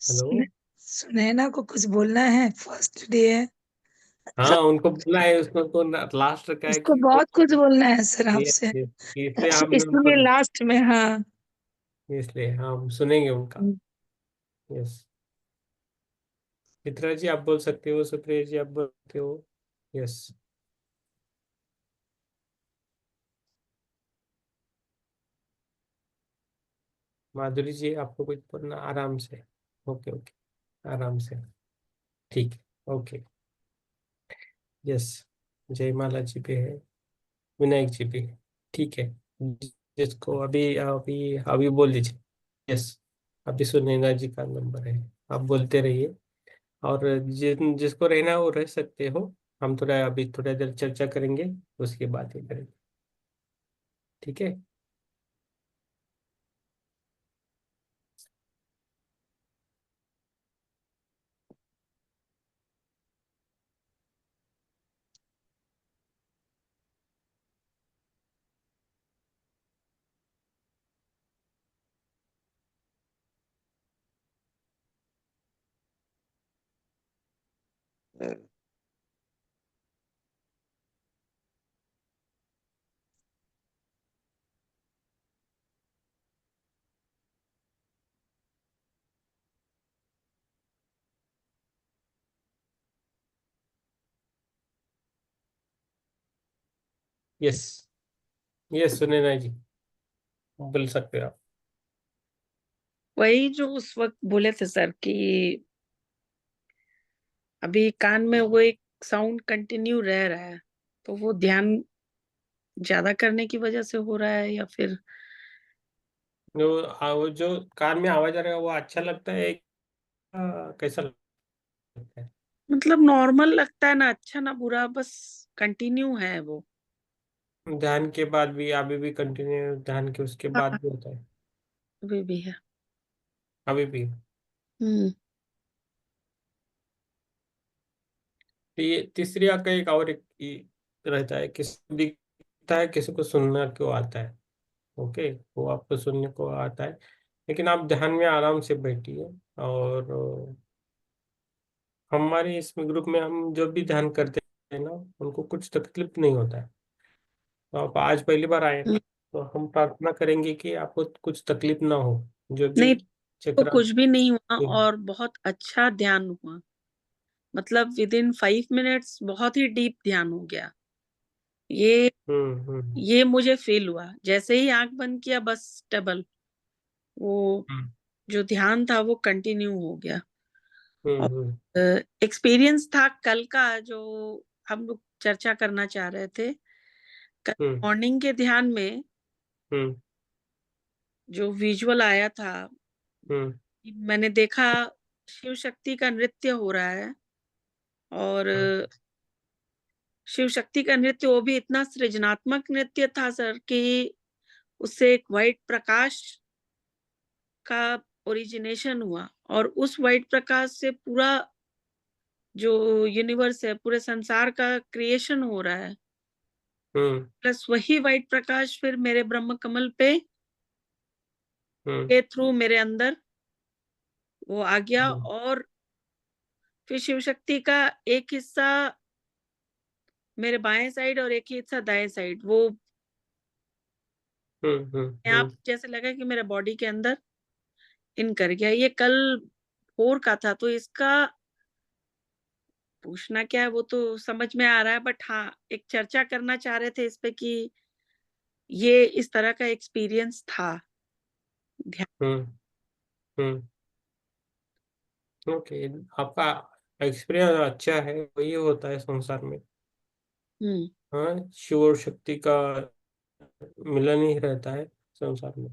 [SPEAKER 2] हेलो।
[SPEAKER 5] सुनैना को कुछ बोलना है, फर्स्ट डे है।
[SPEAKER 2] हाँ उनको बोलना है, उसको तो लास्ट का है
[SPEAKER 5] उसको
[SPEAKER 2] कि
[SPEAKER 5] बहुत कुछ बोलना है सर आपसे,
[SPEAKER 2] इसलिए हमने उनको,
[SPEAKER 5] इसलिए लास्ट में। हाँ।
[SPEAKER 2] इसलिए हम सुनेंगे उनका। यस, चित्रा जी आप बोल सकते हो, सुप्रिया जी आप बोल सकते हो। यस, माधुरी जी आपको कुछ बोलना, आराम से। ओके ओके, आराम से, ठीक है ओके। यस, जयमाला जी पे है, विनायक जी पे है, ठीक है। जिसको अभी अभी अभी बोल दीजिए। यस, अभी सुनैना जी का नंबर है, आप बोलते रहिए, और जिसको रहना है वो रह सकते हो, हम थोड़ा अभी थोड़ा देर चर्चा करेंगे, उसके बाद ये करेंगे, ठीक है। यस, यस सुनैना जी बोल सकते हो आप।
[SPEAKER 3] वही जो उस वक्त बोले थे सर कि अभी कान में वो एक साउंड कंटिन्यू रह रहा है, तो वो ध्यान ज्यादा करने की वजह से हो रहा है या फिर
[SPEAKER 2] वो जो कान में आवाज आ रहा है वो अच्छा लगता है, कैसा लगता है?
[SPEAKER 3] मतलब नॉर्मल लगता है ना, अच्छा ना बुरा, बस कंटिन्यू है वो।
[SPEAKER 2] ध्यान के बाद भी, अभी भी कंटिन्यू, ध्यान के उसके बाद
[SPEAKER 3] हाँ,
[SPEAKER 2] भी होता है,
[SPEAKER 3] अभी भी है।
[SPEAKER 2] अभी भी।
[SPEAKER 3] हम्म।
[SPEAKER 2] तो ये तीसरी आंख का एक और एक रहता है कि सब दिखता सकता है किसी को सुनना क्यों आता है, ओके, वो आपको सुनने को आता है, लेकिन आप ध्यान में आराम से बैठिए। और हमारे इस ग्रुप में हम जो भी ध्यान करते हैं ना, उनको कुछ तकलीफ नहीं होता है। तो आप आज पहली बार आए ना,
[SPEAKER 3] हम्म,
[SPEAKER 2] तो हम प्रार्थना करेंगे कि आपको कुछ तकलीफ ना हो, जो भी
[SPEAKER 3] नहीं तो
[SPEAKER 2] चक्र।
[SPEAKER 3] कुछ भी नहीं हुआ और बहुत अच्छा ध्यान हुआ। मतलब विद इन 5 मिनट्स बहुत ही डीप ध्यान हो गया। ये
[SPEAKER 2] हम्म।
[SPEAKER 3] ये मुझे फील हुआ जैसे ही आंख बंद किया, बस स्टेबल वो
[SPEAKER 2] हम्म
[SPEAKER 3] जो ध्यान था वो कंटिन्यू हो गया।
[SPEAKER 2] हम्म
[SPEAKER 3] और
[SPEAKER 2] हम्म
[SPEAKER 3] एक्सपीरियंस था कल का जो हम लोग चर्चा करना चाह रहे थे। कल
[SPEAKER 2] हम्म
[SPEAKER 3] मॉर्निंग के ध्यान में
[SPEAKER 2] हम्म
[SPEAKER 3] जो विजुअल आया था,
[SPEAKER 2] हम्म
[SPEAKER 3] मैंने देखा शिव शक्ति का नृत्य हो रहा है। और शिव शक्ति का नृत्य वो भी इतना सृजनात्मक नृत्य था सर कि उससे एक व्हाइट प्रकाश का ओरिजिनेशन हुआ और उस व्हाइट प्रकाश से पूरा जो यूनिवर्स है, पूरे संसार का क्रिएशन हो रहा है।
[SPEAKER 2] हम्म
[SPEAKER 3] प्लस वही व्हाइट प्रकाश फिर मेरे ब्रह्म कमल पे
[SPEAKER 2] हम्म
[SPEAKER 3] के थ्रू मेरे अंदर वो आ गया।
[SPEAKER 2] हम्म
[SPEAKER 3] और फिर शिव शक्ति का एक हिस्सा मेरे बाएं साइड और एक ही हिस्सा दाएं साइड, वो अपने आप जैसे लगा कि मेरे बॉडी के अंदर इन कर गया। ये कल भोर का था, तो इसका पूछना क्या है वो तो समझ में आ रहा है, बट हाँ, एक चर्चा करना चाह रहे थे इस पे कि ये इस तरह का एक्सपीरियंस था ध्यान।
[SPEAKER 2] हम्म हम्म ओके, आपका एक्सपीरियंस अच्छा है, वही होता है संसार में।
[SPEAKER 3] हम्म
[SPEAKER 2] हाँ, शिव और शक्ति का मिलन ही रहता है संसार में,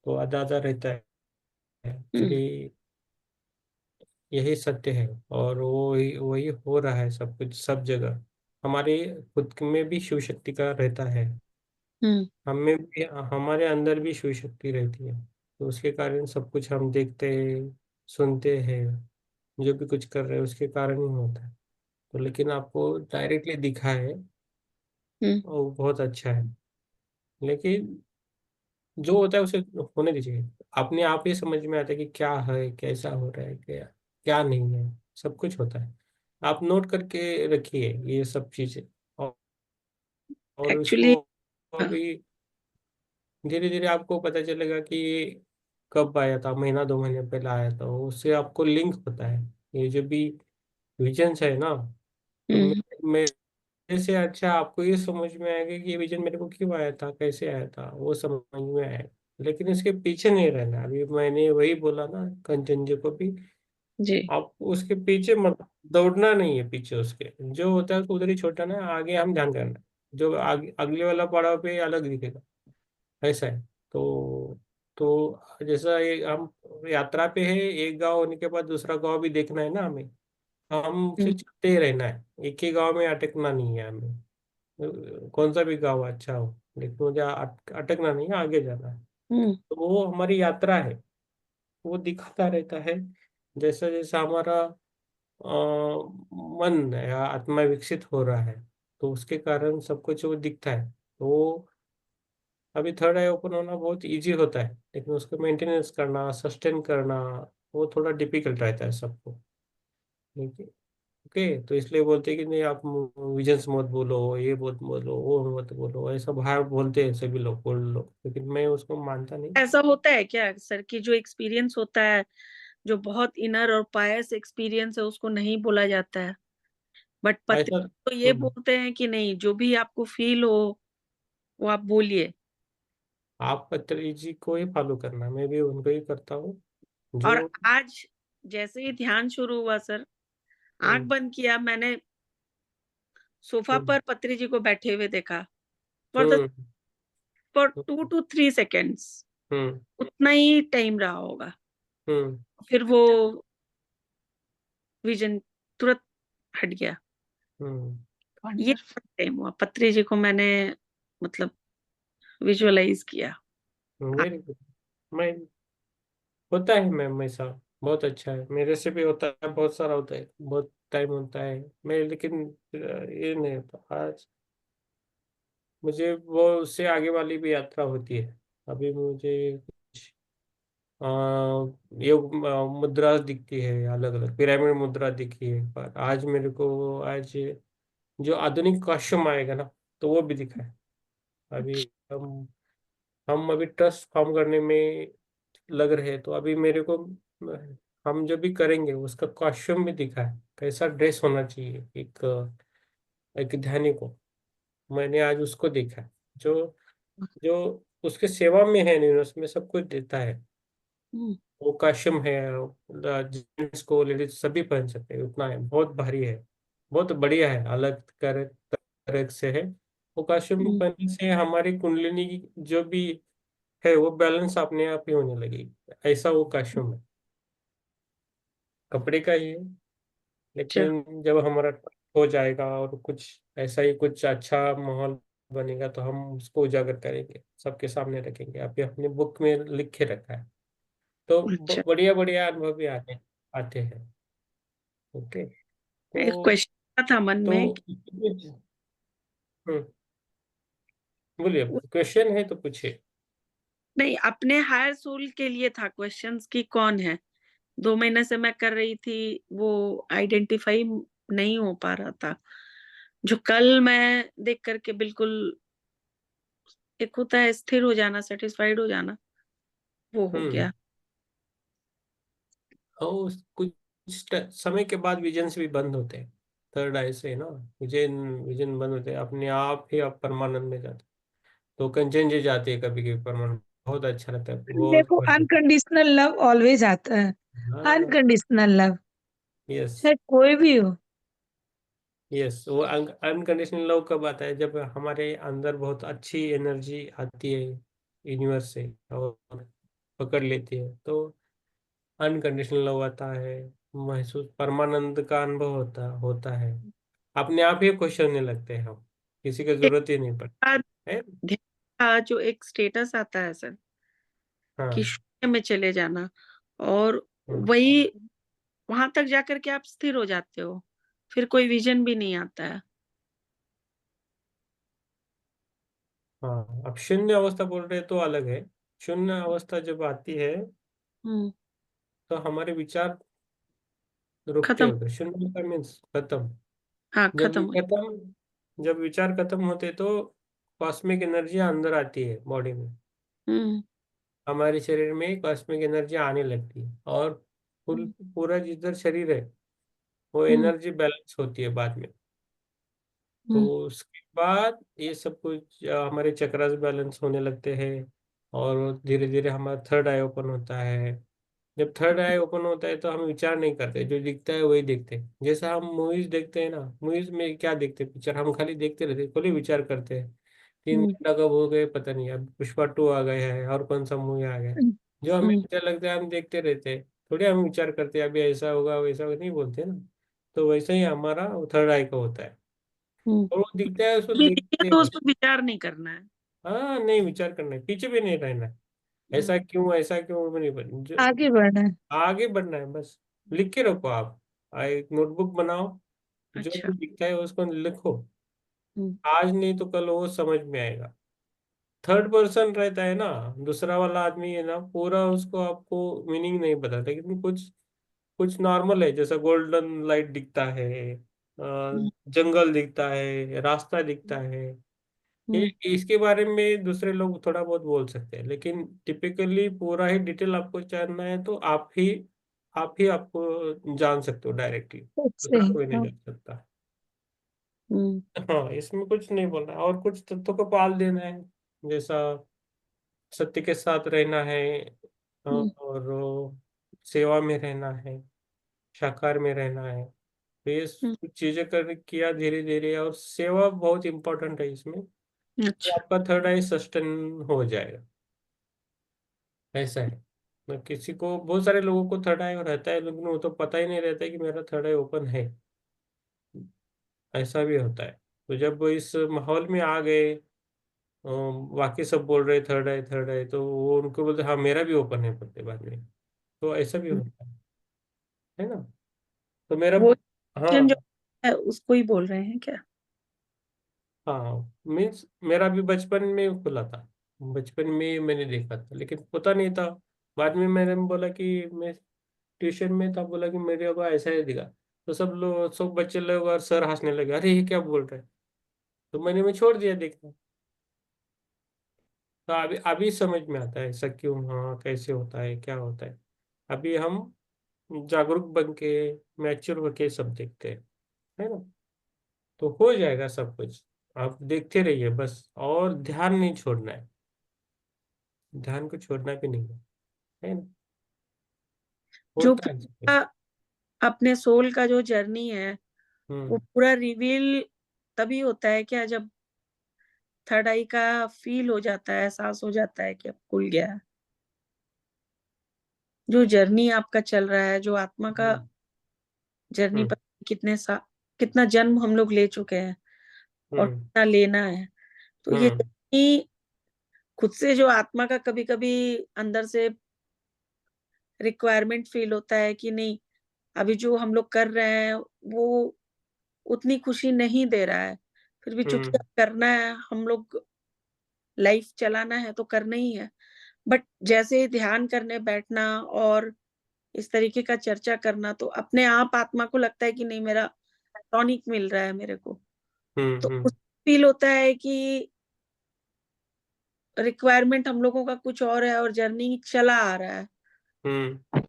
[SPEAKER 2] तो आधा आधा रहता है
[SPEAKER 3] हम्म
[SPEAKER 2] एक्चुअली। यही सत्य है, और वो वही हो रहा है सब कुछ सब जगह। हमारे खुद में भी शिव शक्ति का रहता है,
[SPEAKER 3] हम्म
[SPEAKER 2] हमें भी, हमारे अंदर भी शिव शक्ति रहती है। तो उसके कारण सब कुछ हम देखते हैं, सुनते हैं, जो भी कुछ कर रहे हैं उसके कारण ही होता है। तो लेकिन आपको डायरेक्टली दिखा है,
[SPEAKER 3] हम्म
[SPEAKER 2] वो बहुत अच्छा है। लेकिन जो होता है उसे होने दीजिए, अपने आप ही समझ में आता है कि क्या है, कैसा हो रहा है, क्या क्या नहीं है, सब कुछ होता है। आप नोट करके रखिए ये सब चीजें, और
[SPEAKER 3] एक्चुअली
[SPEAKER 2] उसको अभी धीरे धीरे आपको पता चलेगा कि ये कब आया था, महीना 2 महीने पहले आया था, उससे आपको लिंक होता है। ये जो भी विजन्स है ना, तो
[SPEAKER 3] हम्म
[SPEAKER 2] मेरे से अच्छा आपको ये समझ में आएगा कि ये विजन मेरे को क्यों आया था, कैसे आया था, वो समझ में आएगा। लेकिन इसके पीछे नहीं रहना, अभी मैंने वही बोला ना कंचन जी को भी,
[SPEAKER 3] जी
[SPEAKER 2] आप उसके पीछे मत दौड़ना, नहीं है पीछे उसके, जो होता है उसको उधर ही छोड़ना है, आगे हम ध्यान करना है। जो आगे अगले वाला पड़ाव पे अलग दिखेगा, ऐसा है। तो जैसा ये हम यात्रा पे है, एक गांव होने के बाद दूसरा गांव भी देखना है ना हमें, हम
[SPEAKER 3] हम्म
[SPEAKER 2] उसे चलते ही रहना है, एक ही गांव में अटकना नहीं है हमें। कौन सा भी गाँव अच्छा हो, लेकिन मुझे अटकना नहीं है, आगे जाना है।
[SPEAKER 3] हम्म
[SPEAKER 2] तो वो हमारी यात्रा है, वो दिखाता रहता है। जैसा जैसा हमारा मन या आत्मा विकसित हो रहा है, तो उसके कारण सब कुछ वो दिखता है। तो वो अभी थर्ड आई ओपन होना बहुत इजी होता है, लेकिन उसको मेंटेनेंस करना, सस्टेन करना, वो थोड़ा डिफिकल्ट रहता है सबको। ठीक है, ओके, तो इसलिए बोलते हैं कि नहीं आप विजन्स मत बोलो, ये मत बोलो, वो मत बोलो, ऐसा बाहर बोलते हैं सभी लोग, बोल लो, लेकिन मैं उसको मानता नहीं।
[SPEAKER 3] ऐसा होता है क्या सर कि जो एक्सपीरियंस होता है, जो बहुत इनर और पायस एक्सपीरियंस है, उसको नहीं बोला जाता है, बट पति
[SPEAKER 2] ऐसा
[SPEAKER 3] तो ये बोलते हैं कि नहीं, जो भी आपको फील हो वो आप बोलिए।
[SPEAKER 2] आप पत्री जी को ही फॉलो करना, मैं भी उनको ही करता हूँ
[SPEAKER 3] और
[SPEAKER 2] जो।
[SPEAKER 3] आज जैसे ही ध्यान शुरू हुआ सर, आंख
[SPEAKER 2] हम्म
[SPEAKER 3] बंद किया, मैंने सोफा
[SPEAKER 2] हम्म
[SPEAKER 3] पर पत्री जी को बैठे हुए देखा for the
[SPEAKER 2] hmm
[SPEAKER 3] for 2 to 3 seconds,
[SPEAKER 2] हम्म
[SPEAKER 3] उतना ही टाइम रहा होगा।
[SPEAKER 2] हम्म
[SPEAKER 3] फिर वो विजन तुरंत हट गया। ये टाइम हुआ, पत्री जी को मैंने मतलब विजुअलाइज किया।
[SPEAKER 2] Very good. मैं होता है मैम ऐसा, बहुत अच्छा है, मेरे से भी होता है, बहुत सारा होता है, बहुत टाइम होता है मैं, लेकिन ये नहीं होता आज। मुझे वो उससे आगे वाली भी यात्रा होती है। अभी मुझे कुछ आ, ये मुद्रा दिखती है, अलग अलग पिरामिड मुद्रा दिखी है, पर आज मेरे को आज जो आधुनिक कॉस्ट्यूम आएगा ना, तो वो भी दिखा है। अभी हम अभी ट्रस्ट फॉर्म करने में लग रहे हैं, तो अभी मेरे को हम जो भी करेंगे उसका कॉस्ट्यूम भी दिखा है, कैसा ड्रेस होना चाहिए एक एक ध्यानी को। मैंने आज उसको देखा है, जो जो उसके सेवा में है, यूनिवर्स में सब कुछ देता है।
[SPEAKER 3] हम्म,
[SPEAKER 2] वो काशिम है, जेंट्स को लेडीज सभी पहन सकते हैं, उतना है, बहुत भारी है, बहुत बढ़िया है, अलग तरह से है। वो काशिम
[SPEAKER 3] हम्म,
[SPEAKER 2] पहनने से हमारी कुंडलिनी की जो भी है वो बैलेंस अपने आप ही होने लगेगी। ऐसा वो काशिम है, कपड़े का ही है।
[SPEAKER 3] अच्छा,
[SPEAKER 2] लेकिन जब हमारा हो जाएगा और कुछ ऐसा ही कुछ अच्छा माहौल बनेगा, तो हम उसको उजागर करेंगे, सबके सामने रखेंगे। अभी अपने बुक में लिख के रखा है, तो
[SPEAKER 3] अच्छा।
[SPEAKER 2] बढ़िया बढ़िया अनुभव भी आते आते हैं। ओके।
[SPEAKER 3] एक
[SPEAKER 2] तो
[SPEAKER 3] क्वेश्चन था मन
[SPEAKER 2] तो
[SPEAKER 3] में
[SPEAKER 2] हम्म, बोलिए, क्वेश्चन है तो पूछिए।
[SPEAKER 3] नहीं, अपने हायर सोल के लिए था क्वेश्चंस कि कौन है। 2 महीने से मैं कर रही थी, वो आइडेंटिफाई नहीं हो पा रहा था। जो कल मैं देख करके बिल्कुल, एक होता है स्थिर हो जाना, सेटिस्फाइड हो जाना, वो हो
[SPEAKER 2] हम्म।
[SPEAKER 3] गया।
[SPEAKER 2] और कुछ समय के बाद विजन्स भी बंद होते हैं, थर्ड आई से ना, विजन विजन बंद होते हैं, अपने आप ही आप परमानंद में जाते हैं। तो कंचन जी जाती है कभी कभी परमानंद, बहुत अच्छा लगता है, बहुत
[SPEAKER 5] देखो,
[SPEAKER 2] बढ़िया।
[SPEAKER 5] अनकंडीशनल लव ऑलवेज आता है।
[SPEAKER 2] हाँ।
[SPEAKER 5] Unconditional love,
[SPEAKER 2] yes.
[SPEAKER 5] चाहे कोई भी हो।
[SPEAKER 2] यस, वो अनकंडीशनल लव कब आता है? जब हमारे अंदर बहुत अच्छी एनर्जी आती है यूनिवर्स से और पकड़ लेती है, तो अनकंडीशनल लव आता है। महसूस परमानंद का अनुभव होता है, अपने आप ही खुश होने लगते हैं हम, किसी की
[SPEAKER 3] एक
[SPEAKER 2] जरूरत ही नहीं पड़ती
[SPEAKER 3] बार
[SPEAKER 2] है।
[SPEAKER 3] ध्यान का जो एक स्टेटस आता है सर, कि
[SPEAKER 2] हाँ।
[SPEAKER 3] शून्य में चले जाना, और
[SPEAKER 2] हम्म,
[SPEAKER 3] वही वहां तक जाकर के आप स्थिर हो जाते हो, फिर कोई विजन भी नहीं आता है।
[SPEAKER 2] हाँ, अब शून्य अवस्था बोल रहे हैं तो अलग है। शून्य अवस्था जब आती है,
[SPEAKER 3] हम्म,
[SPEAKER 2] तो हमारे विचार रुकते
[SPEAKER 3] खत्म।
[SPEAKER 2] होते, शून्य का मीन्स खत्म।
[SPEAKER 3] हाँ,
[SPEAKER 2] जब
[SPEAKER 3] खत्म
[SPEAKER 2] ये
[SPEAKER 3] हो।
[SPEAKER 2] जब विचार खत्म होते, तो कॉस्मिक एनर्जी अंदर आती है बॉडी में,
[SPEAKER 3] हम्म,
[SPEAKER 2] हमारे शरीर में कॉस्मिक एनर्जी आने लगती है, और फुल पूरा जिधर शरीर है वो
[SPEAKER 3] हम्म,
[SPEAKER 2] एनर्जी बैलेंस होती है बाद में। तो
[SPEAKER 3] हम्म,
[SPEAKER 2] उसके बाद ये सब कुछ हमारे चक्रास बैलेंस होने लगते हैं, और धीरे धीरे हमारा थर्ड आई ओपन होता है। जब थर्ड आई ओपन होता है, तो हम विचार नहीं करते, जो दिखता है वही देखते हैं। जैसा हम मूवीज देखते हैं ना, मूवीज में क्या देखते हैं, पिक्चर हम खाली देखते रहते हैं, खाली विचार करते हैं। 3 घंटा कब हो गए पता नहीं, अब पुष्पा 2 आ गया है, और कौन सा मूवी आ गया,
[SPEAKER 3] हम्म,
[SPEAKER 2] जो हमें
[SPEAKER 3] हम्म,
[SPEAKER 2] अच्छा लगता है हम देखते रहते हैं। थोड़ी हम विचार करते हैं अभी ऐसा होगा वैसा होगा, नहीं बोलते ना। तो वैसे ही हमारा थर्ड आई का होता है,
[SPEAKER 3] हम्म।
[SPEAKER 2] और वो दिखता है उसको
[SPEAKER 3] भी दिखे
[SPEAKER 2] देखते हैं
[SPEAKER 3] तो उस
[SPEAKER 2] बस।
[SPEAKER 3] पर विचार नहीं करना है।
[SPEAKER 2] हाँ, नहीं विचार करना है, पीछे भी नहीं रहना है,
[SPEAKER 3] हम्म,
[SPEAKER 2] ऐसा क्यों वो नहीं बनना, जो
[SPEAKER 5] आगे बढ़ना है।
[SPEAKER 2] आगे बढ़ना है बस। लिख के रखो आप, एक नोटबुक बनाओ, जो
[SPEAKER 3] अच्छा।
[SPEAKER 2] भी दिखता है उसको लिखो।
[SPEAKER 3] हम्म,
[SPEAKER 2] आज नहीं तो कल वो समझ में आएगा। थर्ड पर्सन रहता है ना, दूसरा वाला आदमी है ना, पूरा उसको आपको मीनिंग नहीं पता, लेकिन कुछ कुछ नॉर्मल है, जैसा गोल्डन लाइट दिखता है,
[SPEAKER 3] हम्म,
[SPEAKER 2] जंगल दिखता है, रास्ता दिखता है। ये
[SPEAKER 3] हम्म,
[SPEAKER 2] इसके बारे में दूसरे लोग थोड़ा बहुत बोल सकते हैं, लेकिन टिपिकली पूरा ही डिटेल आपको जानना है, तो आप ही आपको जान सकते हो डायरेक्टली,
[SPEAKER 5] उससे
[SPEAKER 2] दूसरा कोई नहीं
[SPEAKER 5] हाँ।
[SPEAKER 2] जान सकता।
[SPEAKER 3] हम्म,
[SPEAKER 2] हाँ, इसमें कुछ नहीं बोलना है, और कुछ तत्वों को पाल देना है, जैसा सत्य के साथ रहना है,
[SPEAKER 3] हम्म,
[SPEAKER 2] और सेवा में रहना है, शाकाहार में रहना है। तो ये
[SPEAKER 3] हम्म,
[SPEAKER 2] कुछ चीजें कर किया धीरे धीरे, और सेवा बहुत इंपॉर्टेंट है इसमें, तो
[SPEAKER 3] अच्छा।
[SPEAKER 2] आपका थर्ड आई सस्टेन हो जाएगा। ऐसा है, मैं किसी को, बहुत सारे लोगों को थर्ड आई रहता है, लेकिन वो तो पता ही नहीं रहता है कि मेरा थर्ड आई ओपन है। ऐसा भी होता है। तो जब वो इस माहौल में आ गए, बाकी सब बोल रहे थर्ड आई, तो वो उनको बोलते हाँ मेरा भी ओपन है, बोलते बाद में। तो ऐसा भी होता है ना। तो मेरा,
[SPEAKER 3] वो
[SPEAKER 2] हाँ,
[SPEAKER 3] विजन जो है उसको ही बोल रहे हैं क्या?
[SPEAKER 2] हाँ, मीन्स मेरा भी बचपन में खुला था, बचपन में मैंने देखा था, लेकिन पता नहीं था। बाद में मैंने बोला कि मैं ट्यूशन में था, बोला कि मेरे को ऐसा ही दिखा। तो सब बच्चे लोग और सर हंसने लगे, अरे ये क्या बोल रहे हैं। तो मैं छोड़ दिया देखना। तो अभी समझ में आता है ऐसा क्यों, हाँ कैसे होता है, क्या होता है। अभी हम जागरूक बन के, मैच्योर होके सब देखते हैं, है ना। तो हो जाएगा सब कुछ। आप देखते रहिए बस, और ध्यान नहीं छोड़ना है, ध्यान को छोड़ना भी नहीं है ना।
[SPEAKER 3] जो
[SPEAKER 2] होता है सब कुछ।
[SPEAKER 3] पूरा अपने सोल का जो जर्नी है वो
[SPEAKER 2] हम्म
[SPEAKER 3] पूरा रिवील तभी होता है क्या, जब थर्ड आई का फील हो जाता है, एहसास हो जाता है कि अब खुल गया है। जो जर्नी आपका चल रहा है, जो आत्मा का
[SPEAKER 2] हम्म
[SPEAKER 3] जर्नी
[SPEAKER 2] हम्म
[SPEAKER 3] पर कितना जन्म हम लोग ले चुके हैं और
[SPEAKER 2] हम्म
[SPEAKER 3] कितना लेना है। तो ये
[SPEAKER 2] हम्म
[SPEAKER 3] जर्नी खुद से जो आत्मा का कभी कभी अंदर से रिक्वायरमेंट फील होता है कि नहीं, अभी जो हम लोग कर रहे हैं वो उतनी खुशी नहीं दे रहा है, फिर भी चूंकि
[SPEAKER 2] हम्म
[SPEAKER 3] अब करना है, हम लोग लाइफ चलाना है तो करना ही है। बट जैसे ही ध्यान करने बैठना और इस तरीके का चर्चा करना, तो अपने आप आत्मा को लगता है कि नहीं, मेरा टॉनिक मिल रहा है मेरे को। तो
[SPEAKER 2] हम्म
[SPEAKER 3] उस फील होता है कि रिक्वायरमेंट हम लोगों का कुछ और है और जर्नी चला आ रहा है।
[SPEAKER 2] हम्म।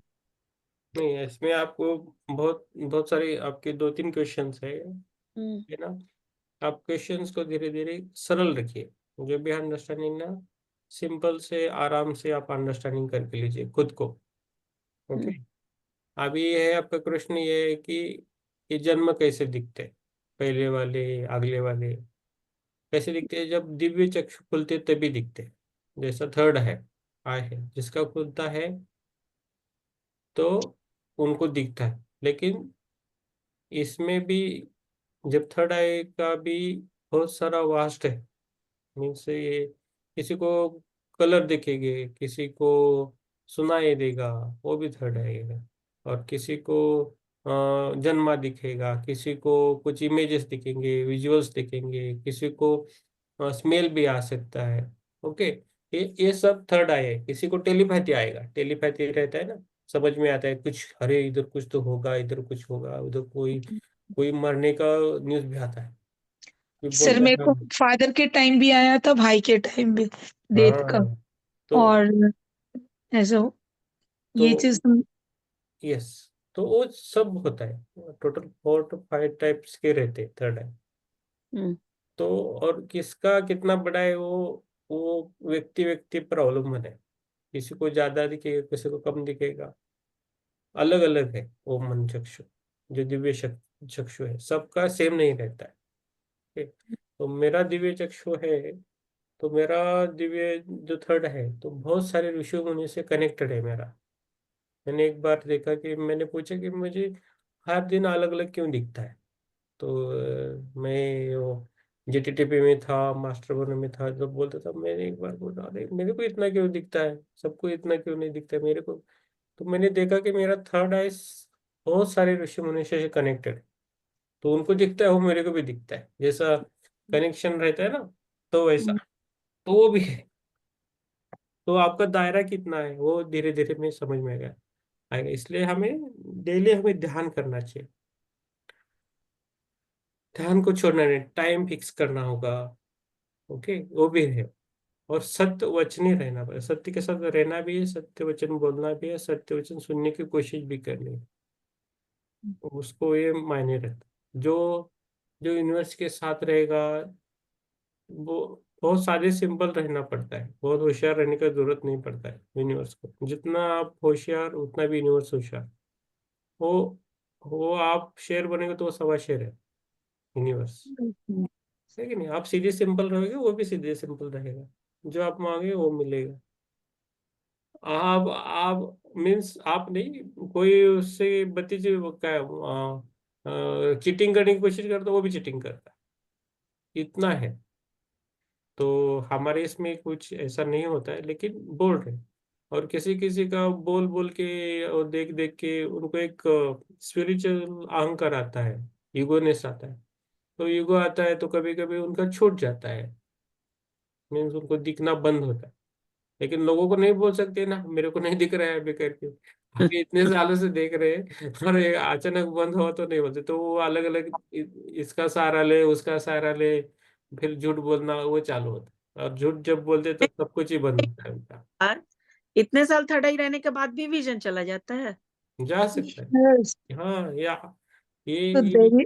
[SPEAKER 2] नहीं, इसमें आपको बहुत बहुत सारे आपके 2-3 क्वेश्चंस
[SPEAKER 3] हम्म
[SPEAKER 2] है ना। आप क्वेश्चंस को धीरे धीरे सरल रखिए। जो भी अंडरस्टैंडिंग ना, सिंपल से आराम से आप अंडरस्टैंडिंग करके लीजिए खुद को। ओके।
[SPEAKER 3] हम्म
[SPEAKER 2] अभी ये है आपका प्रश्न, ये है कि ये जन्म कैसे दिखते हैं, पहले वाले अगले वाले कैसे दिखते हैं। जब दिव्य चक्षु खुलते तभी दिखते हैं। जैसा थर्ड है, आय है, जिसका खुलता है तो उनको दिखता है। लेकिन इसमें भी जब थर्ड आई का भी बहुत सारा वास्ट है। मीन्स ये किसी को कलर दिखेंगे, किसी को सुनाई देगा, वो भी थर्ड आएगा। और किसी को जन्मा दिखेगा, किसी को कुछ इमेजेस दिखेंगे, विजुअल्स दिखेंगे, किसी को स्मेल भी आ सकता है। ओके। ये सब थर्ड आई है। किसी को टेलीपैथी आएगा, टेलीपैथी रहता है ना, समझ में आता है कुछ, अरे इधर कुछ तो होगा, इधर कुछ होगा, उधर कोई कोई मरने का न्यूज भी आता है, ये
[SPEAKER 5] सर
[SPEAKER 2] बोलता
[SPEAKER 5] मेरे
[SPEAKER 2] है
[SPEAKER 5] को
[SPEAKER 2] हाँ।
[SPEAKER 5] फादर के टाइम भी आया था, भाई के टाइम भी डेथ का।
[SPEAKER 2] हाँ तो
[SPEAKER 5] और ऐसा
[SPEAKER 2] तो
[SPEAKER 5] ये चीज
[SPEAKER 2] यस, तो वो सब होता है। टोटल 4 to 5 टाइप्स के रहते हैं थर्ड आई।
[SPEAKER 3] हम्म
[SPEAKER 2] तो और किसका कितना बड़ा है वो व्यक्ति व्यक्ति पर अवलंबन है। किसी को ज्यादा दिखेगा, किसी को कम दिखेगा, अलग अलग है वो मन चक्षु। जो दिव्य चक्षु है सबका सेम नहीं रहता है। ठीक? तो मेरा दिव्य चक्षु है, तो मेरा दिव्य जो थर्ड है, तो बहुत सारे ऋषि मुनि से कनेक्टेड है मेरा। मैंने एक बार देखा कि मैंने पूछा कि मुझे हर दिन अलग अलग क्यों दिखता है। तो मैं वो JTTP में था, मास्टर बनो में था, जब बोलता था, मैंने एक बार बोला, अरे मेरे को इतना क्यों दिखता है, सबको इतना क्यों नहीं दिखता है मेरे को। तो मैंने देखा कि मेरा थर्ड आई बहुत सारे ऋषि मुनि से कनेक्टेड। तो उनको दिखता है, वो मेरे को भी दिखता है, जैसा कनेक्शन रहता है ना, तो वैसा। तो वो भी है। तो आपका दायरा कितना है वो धीरे धीरे में समझ में आएगा। इसलिए हमें डेली हमें ध्यान करना चाहिए। ध्यान को छोड़ना नहीं, टाइम फिक्स करना होगा। ओके, वो भी है। और सत्य वचनी रहना पड़ेगा, सत्य के साथ रहना भी है, सत्य वचन बोलना भी है, सत्य वचन सुनने की कोशिश भी करनी है। उसको ये मायने रहता। जो जो यूनिवर्स के साथ रहेगा, वो बहुत सादे सिंपल रहना पड़ता है, बहुत होशियार रहने का जरूरत नहीं पड़ता है। यूनिवर्स को जितना आप होशियार, उतना भी यूनिवर्स होशियार। वो वो आप शेर बनेंगे तो वो सवा शेर है यूनिवर्स। है कि नहीं। आप सीधे सिंपल रहोगे, वो भी सीधे सिंपल रहेगा। जो आप मांगे वो मिलेगा। आप मीन्स आप नहीं, कोई उससे भतीजे वो क्या चीटिंग करने की कोशिश करता है, वो भी चीटिंग करता है, इतना है। तो हमारे इसमें कुछ ऐसा नहीं होता है, लेकिन बोल रहे। और किसी किसी का बोल बोल के और देख देख के उनको एक स्पिरिचुअल अहंकार आता है, ईगोनेस आता है। तो ईगो आता है तो कभी कभी उनका छूट जाता है, मीन्स उनको दिखना बंद होता है। लेकिन लोगों को नहीं बोल सकते ना, मेरे को नहीं दिख रहा है अभी करके, अभी इतने सालों से देख रहे हैं, और ये अचानक बंद हुआ तो नहीं बोलते, तो वो अलग अलग इसका सहारा ले, उसका सहारा ले, फिर झूठ बोलना वो चालू होता है, और झूठ जब बोलते तो सब कुछ ही बंद होता है उनका।
[SPEAKER 3] यार, इतने साल थर्ड आई रहने के बाद भी विजन चला जाता है।
[SPEAKER 2] जा सकता
[SPEAKER 5] यस,
[SPEAKER 2] है, हाँ, या
[SPEAKER 5] तो
[SPEAKER 2] ये
[SPEAKER 5] देवी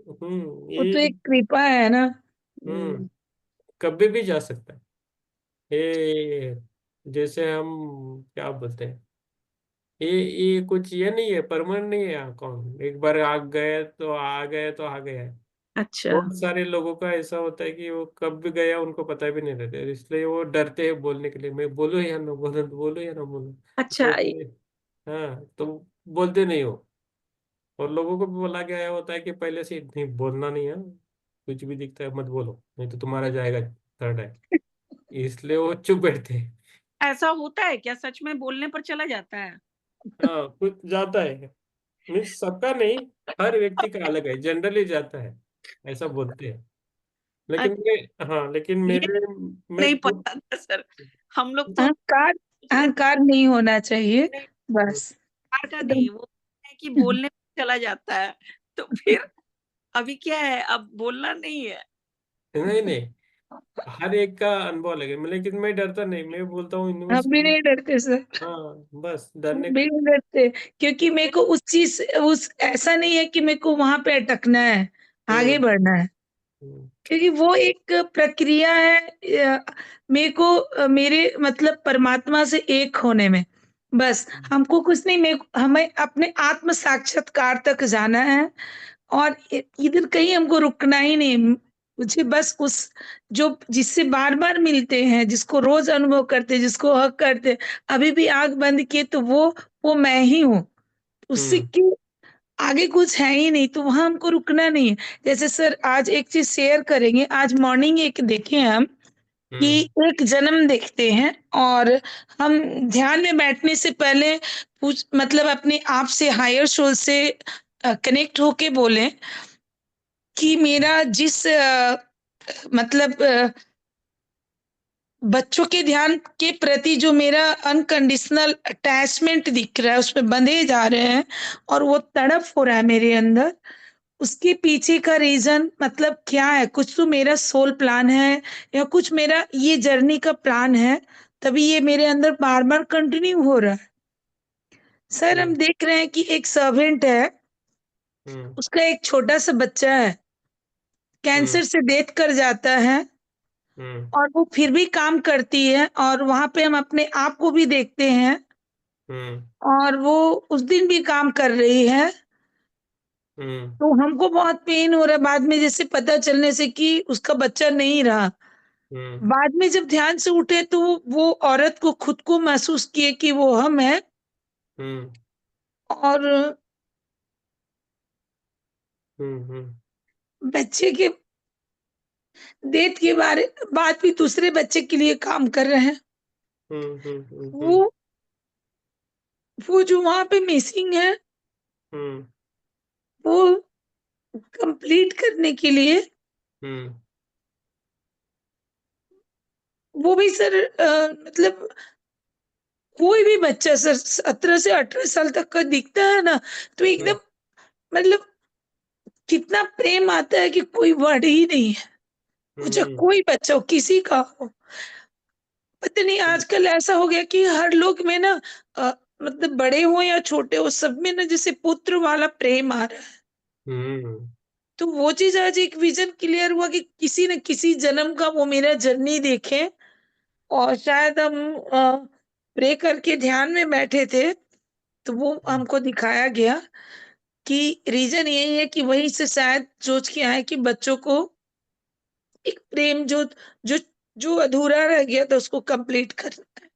[SPEAKER 5] वो तो
[SPEAKER 2] ये
[SPEAKER 5] एक कृपा है ना।
[SPEAKER 2] हम्म कभी भी जा सकता है ये। जैसे हम क्या बोलते हैं, ये कुछ ये नहीं है, परमानेंट नहीं है अकाउंट, एक बार आ गए तो आ गए तो आ गया है।
[SPEAKER 3] अच्छा
[SPEAKER 2] बहुत सारे लोगों का ऐसा होता है कि वो कब भी गया उनको पता भी नहीं रहता है, इसलिए वो डरते हैं बोलने के लिए, मैं बोलूं या ना बोलूं, बोलूं या ना बोलूं,
[SPEAKER 3] अच्छा।
[SPEAKER 2] तो हाँ, तो बोलते नहीं हो। और लोगों को भी बोला गया होता है कि पहले से नहीं बोलना नहीं है, कुछ भी दिखता है मत बोलो, नहीं तो तुम्हारा जाएगा थर्ड है, इसलिए वो चुप बैठते हैं।
[SPEAKER 3] ऐसा होता है क्या, सच में बोलने पर चला जाता है?
[SPEAKER 2] हाँ, कुछ जाता है, मीन्स सबका नहीं, हर व्यक्ति का अलग है, जनरली जाता है, ऐसा बोलते हैं। लेकिन
[SPEAKER 3] अच्छा,
[SPEAKER 2] मैं, हाँ, लेकिन
[SPEAKER 3] ये
[SPEAKER 2] मेरे, मैं
[SPEAKER 3] नहीं
[SPEAKER 2] खुद,
[SPEAKER 3] पता था सर। हम लोग तो
[SPEAKER 5] अहंकार
[SPEAKER 3] सोच रहे
[SPEAKER 5] अहंकार नहीं होना चाहिए,
[SPEAKER 3] थे
[SPEAKER 2] हम्म,
[SPEAKER 5] बस।
[SPEAKER 3] कार का
[SPEAKER 5] एकदम।
[SPEAKER 3] नहीं, वो है कि बोलने पर चला जाता है। तो फिर अभी क्या है, अब बोलना नहीं है।
[SPEAKER 2] नहीं नहीं, हर एक का अनुभव अलग है, लेकिन मैं डरता नहीं, मैं बोलता हूँ
[SPEAKER 5] हम भी नहीं डरते सर,
[SPEAKER 2] हाँ, बस
[SPEAKER 5] हम
[SPEAKER 2] डरने
[SPEAKER 5] भी
[SPEAKER 2] का।
[SPEAKER 5] नहीं डरते, क्योंकि मेरे को उस चीज उस ऐसा नहीं है कि मेरे को वहां पे अटकना है, आगे
[SPEAKER 2] हम्म
[SPEAKER 5] बढ़ना है।
[SPEAKER 2] हम्म
[SPEAKER 5] क्योंकि वो एक प्रक्रिया है मेरे को मेरे मतलब परमात्मा से एक होने में, बस हमको कुछ नहीं, हमें अपने आत्म साक्षात्कार तक जाना है। और इधर कहीं हमको रुकना ही नहीं। मुझे बस उस जो जिससे बार बार मिलते हैं, जिसको रोज अनुभव करते हैं, जिसको हक करते हैं, अभी भी आंख बंद किए तो वो मैं ही हूँ। उससे
[SPEAKER 2] हम्म
[SPEAKER 5] क्यों आगे कुछ है ही नहीं, तो वहां हमको रुकना नहीं है। जैसे सर आज एक चीज शेयर करेंगे, आज मॉर्निंग एक देखे हम कि
[SPEAKER 2] हम्म
[SPEAKER 5] एक जन्म देखते हैं, और हम ध्यान में बैठने से पहले पूछ मतलब अपने आप से, हायर सोल से कनेक्ट होके बोले कि मेरा जिस मतलब बच्चों के ध्यान के प्रति जो मेरा अनकंडीशनल अटैचमेंट दिख रहा है, उसमें बंधे जा रहे हैं और वो तड़प हो रहा है मेरे अंदर, उसके पीछे का रीजन मतलब क्या है? कुछ तो मेरा सोल प्लान है, या कुछ मेरा ये जर्नी का प्लान है, तभी ये मेरे अंदर बार बार कंटिन्यू हो रहा है। सर हम
[SPEAKER 2] हम्म
[SPEAKER 5] देख रहे हैं कि एक सर्वेंट है,
[SPEAKER 2] हम्म
[SPEAKER 5] उसका एक छोटा सा बच्चा है,
[SPEAKER 2] हम्म
[SPEAKER 5] कैंसर से डेथ कर जाता है,
[SPEAKER 2] हम्म
[SPEAKER 5] और वो फिर भी काम करती है, और वहां पे हम अपने आप को भी देखते हैं,
[SPEAKER 2] हम्म
[SPEAKER 5] और वो उस दिन भी काम कर रही है।
[SPEAKER 2] हम्म
[SPEAKER 5] तो हमको बहुत पेन हो रहा है बाद में, जैसे पता चलने से कि उसका बच्चा नहीं रहा।
[SPEAKER 2] हम्म
[SPEAKER 5] बाद में जब ध्यान से उठे तो वो औरत को खुद को महसूस किए कि वो हम है,
[SPEAKER 2] हम्म
[SPEAKER 5] और
[SPEAKER 2] हम्म
[SPEAKER 5] बच्चे के डेथ के बारे बाद भी दूसरे बच्चे के लिए काम कर रहे हैं। वो
[SPEAKER 2] हम्म
[SPEAKER 5] वो जो वहां पे मिसिंग है,
[SPEAKER 2] हम्म
[SPEAKER 5] वो कंप्लीट करने के लिए,
[SPEAKER 2] हम्म
[SPEAKER 5] वो भी सर मतलब कोई भी बच्चा सर 17 से 18 साल तक का दिखता है ना, तो
[SPEAKER 2] हम्म
[SPEAKER 5] एकदम मतलब कितना प्रेम आता है कि कोई वर्ड ही नहीं है। वो चाहे
[SPEAKER 2] हम्म
[SPEAKER 5] कोई बच्चा हो, किसी का हो, पता नहीं आजकल ऐसा हो गया कि हर लोग में ना अ, मतलब बड़े हो या छोटे हो, सब में ना जैसे पुत्र वाला प्रेम आ रहा है।
[SPEAKER 2] हम्म
[SPEAKER 5] तो वो चीज आज एक विजन क्लियर हुआ कि किसी न किसी जन्म का वो मेरा जर्नी देखे, और शायद हम प्रे करके ध्यान में बैठे थे, तो वो हमको दिखाया गया कि रीजन यही है कि वहीं से शायद सोच के आए कि बच्चों को एक प्रेम जो जो अधूरा रह गया था उसको कंप्लीट करना है,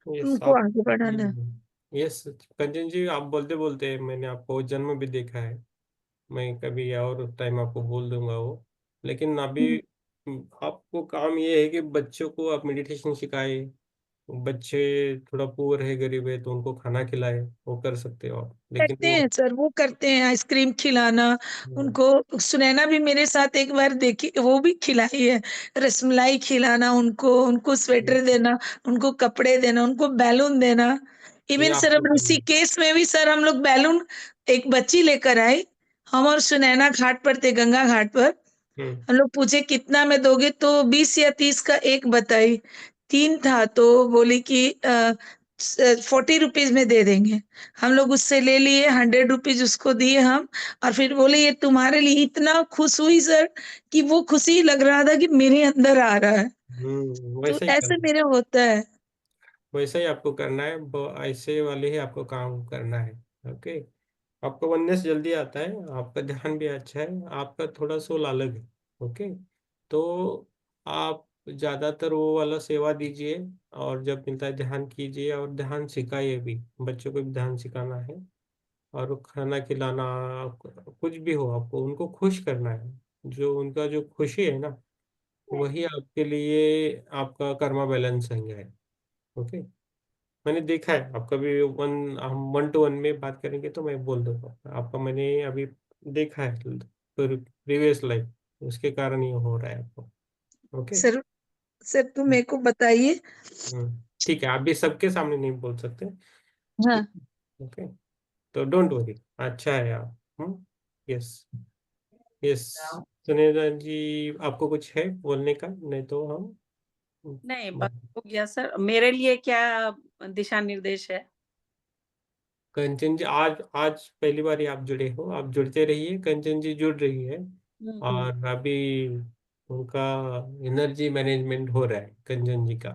[SPEAKER 2] यस
[SPEAKER 5] उनको
[SPEAKER 2] आप,
[SPEAKER 5] आगे बढ़ाना है।
[SPEAKER 2] यस कंचन जी, आप बोलते बोलते मैंने आपको जन्म भी देखा है, मैं कभी और टाइम आपको बोल दूंगा वो। लेकिन अभी आपको काम ये है कि बच्चों को आप मेडिटेशन सिखाए, बच्चे थोड़ा पुअर है, गरीब है, तो उनको खाना खिलाए, वो कर सकते हो आप, लेकिन
[SPEAKER 5] करते
[SPEAKER 2] वो
[SPEAKER 5] हैं सर, वो करते हैं, आइसक्रीम खिलाना उनको। सुनैना भी मेरे साथ एक बार देखी, वो भी खिलाई है, रसमलाई खिलाना उनको स्वेटर देना, उनको कपड़े देना, उनको बैलून देना।
[SPEAKER 2] ये
[SPEAKER 5] इवन सर
[SPEAKER 2] आपको
[SPEAKER 5] अब
[SPEAKER 2] करना है।
[SPEAKER 5] ऋषिकेश में भी सर हम लोग बैलून, एक बच्ची लेकर आए, हम और सुनैना घाट पर थे, गंगा घाट पर।
[SPEAKER 2] हम्म,
[SPEAKER 5] हम लोग पूछे कितना में दोगे, तो 20 या 30 का एक बताई, 3 था तो बोली कि 40 रुपीज में दे देंगे। हम लोग उससे ले लिए, 100 रुपीज उसको दिए हम, और फिर बोले ये तुम्हारे लिए। इतना खुश हुई सर कि वो खुशी लग रहा था कि मेरे अंदर आ रहा है। तो
[SPEAKER 2] वैसा ही
[SPEAKER 5] ऐसे
[SPEAKER 2] करना है।
[SPEAKER 5] मेरे होता है।
[SPEAKER 2] वैसा ही आपको करना है, ऐसे वाले ही आपको काम करना है। ओके, आपका वननेस जल्दी आता है, आपका ध्यान भी अच्छा है, आपका थोड़ा सोल अलग है। ओके, तो आप ज्यादातर वो वाला सेवा दीजिए, और जब मिलता है ध्यान कीजिए, और ध्यान सिखाइए भी, बच्चों को भी ध्यान सिखाना है, और खाना खिलाना, कुछ भी हो, आपको उनको खुश करना है। जो उनका जो खुशी है ना, वही आपके लिए आपका कर्मा बैलेंस है। ओके, मैंने देखा है, आप कभी हम 1 to 1 में बात करेंगे तो मैं बोल दूंगा आपका, मैंने अभी देखा है प्रीवियस लाइफ, उसके कारण ये हो रहा है आपको। ओके,
[SPEAKER 5] सर सर तो मेरे को बताइए।
[SPEAKER 2] ठीक है, आप भी सबके सामने नहीं बोल सकते।
[SPEAKER 5] हाँ
[SPEAKER 2] ओके, तो डोंट वरी, अच्छा है आप। Yes, yes. सुनीता जी, आपको कुछ है बोलने का? नहीं तो हम
[SPEAKER 3] नहीं, बस हो गया सर। मेरे लिए क्या दिशा निर्देश है?
[SPEAKER 2] कंचन जी, आज आज पहली बार ही आप जुड़े हो, आप जुड़ते रहिए, कंचन जी जुड़ रही है,
[SPEAKER 3] हम्म
[SPEAKER 2] और अभी उनका एनर्जी मैनेजमेंट हो रहा है कंचन जी का।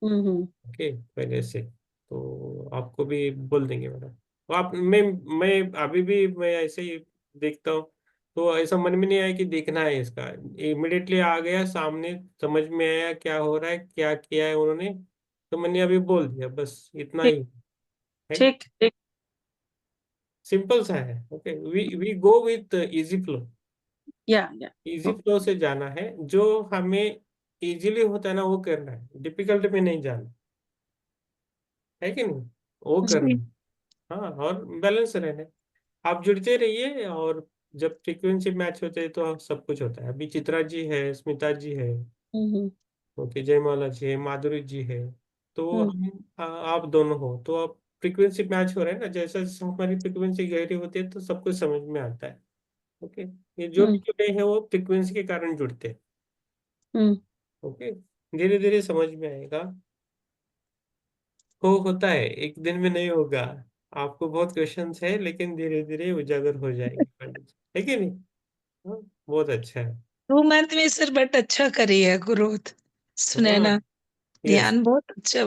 [SPEAKER 3] हम्म
[SPEAKER 2] ओके, पहले से तो आपको भी बोल देंगे मैडम। तो आप, मैं अभी भी मैं ऐसे ही देखता हूँ, तो ऐसा मन में नहीं आया कि देखना है इसका, इमिडिएटली आ गया सामने, समझ में आया क्या हो रहा है, क्या किया है उन्होंने, तो मैंने अभी बोल दिया, बस इतना
[SPEAKER 3] ठीक
[SPEAKER 2] ही है।
[SPEAKER 3] ठीक ठीक।
[SPEAKER 2] सिंपल सा है। Okay, we go with easy flow.
[SPEAKER 3] या
[SPEAKER 2] इजी फ्लो से जाना है, जो हमें इजीली होता है ना वो करना है, डिफिकल्ट में नहीं जाना है, कि नहीं, वो करना
[SPEAKER 5] जी।
[SPEAKER 2] है। हाँ, और बैलेंस रहना है। आप जुड़ते रहिए, और जब फ्रीक्वेंसी मैच होते हैं तो सब कुछ होता है। अभी चित्रा जी है, स्मिता जी है,
[SPEAKER 3] हम्म
[SPEAKER 2] ओके, जयमाला जी है, माधुरी जी है, तो
[SPEAKER 3] हम्म
[SPEAKER 2] हम आप दोनों हो, तो आप फ्रीक्वेंसी मैच हो रहा है ना, जैसा जैसे हमारी फ्रीक्वेंसी गहरी होती है तो सब कुछ समझ में आता है। ओके, ये जो भी
[SPEAKER 3] हम्म
[SPEAKER 2] जुड़े हैं वो फ्रीक्वेंसी के कारण जुड़ते हैं।
[SPEAKER 3] हम्म।
[SPEAKER 2] ओके, धीरे धीरे समझ में आएगा। हो होता है, एक दिन में नहीं होगा। आपको बहुत क्वेश्चंस है, लेकिन धीरे धीरे उजागर हो जाएंगे, है कि नहीं? हाँ, बहुत अच्छा है।
[SPEAKER 5] 2 मंथ में सर बट अच्छा करी है ग्रोथ,
[SPEAKER 2] हाँ,
[SPEAKER 5] सुनैना।
[SPEAKER 2] यस।
[SPEAKER 5] ध्यान बहुत अच्छा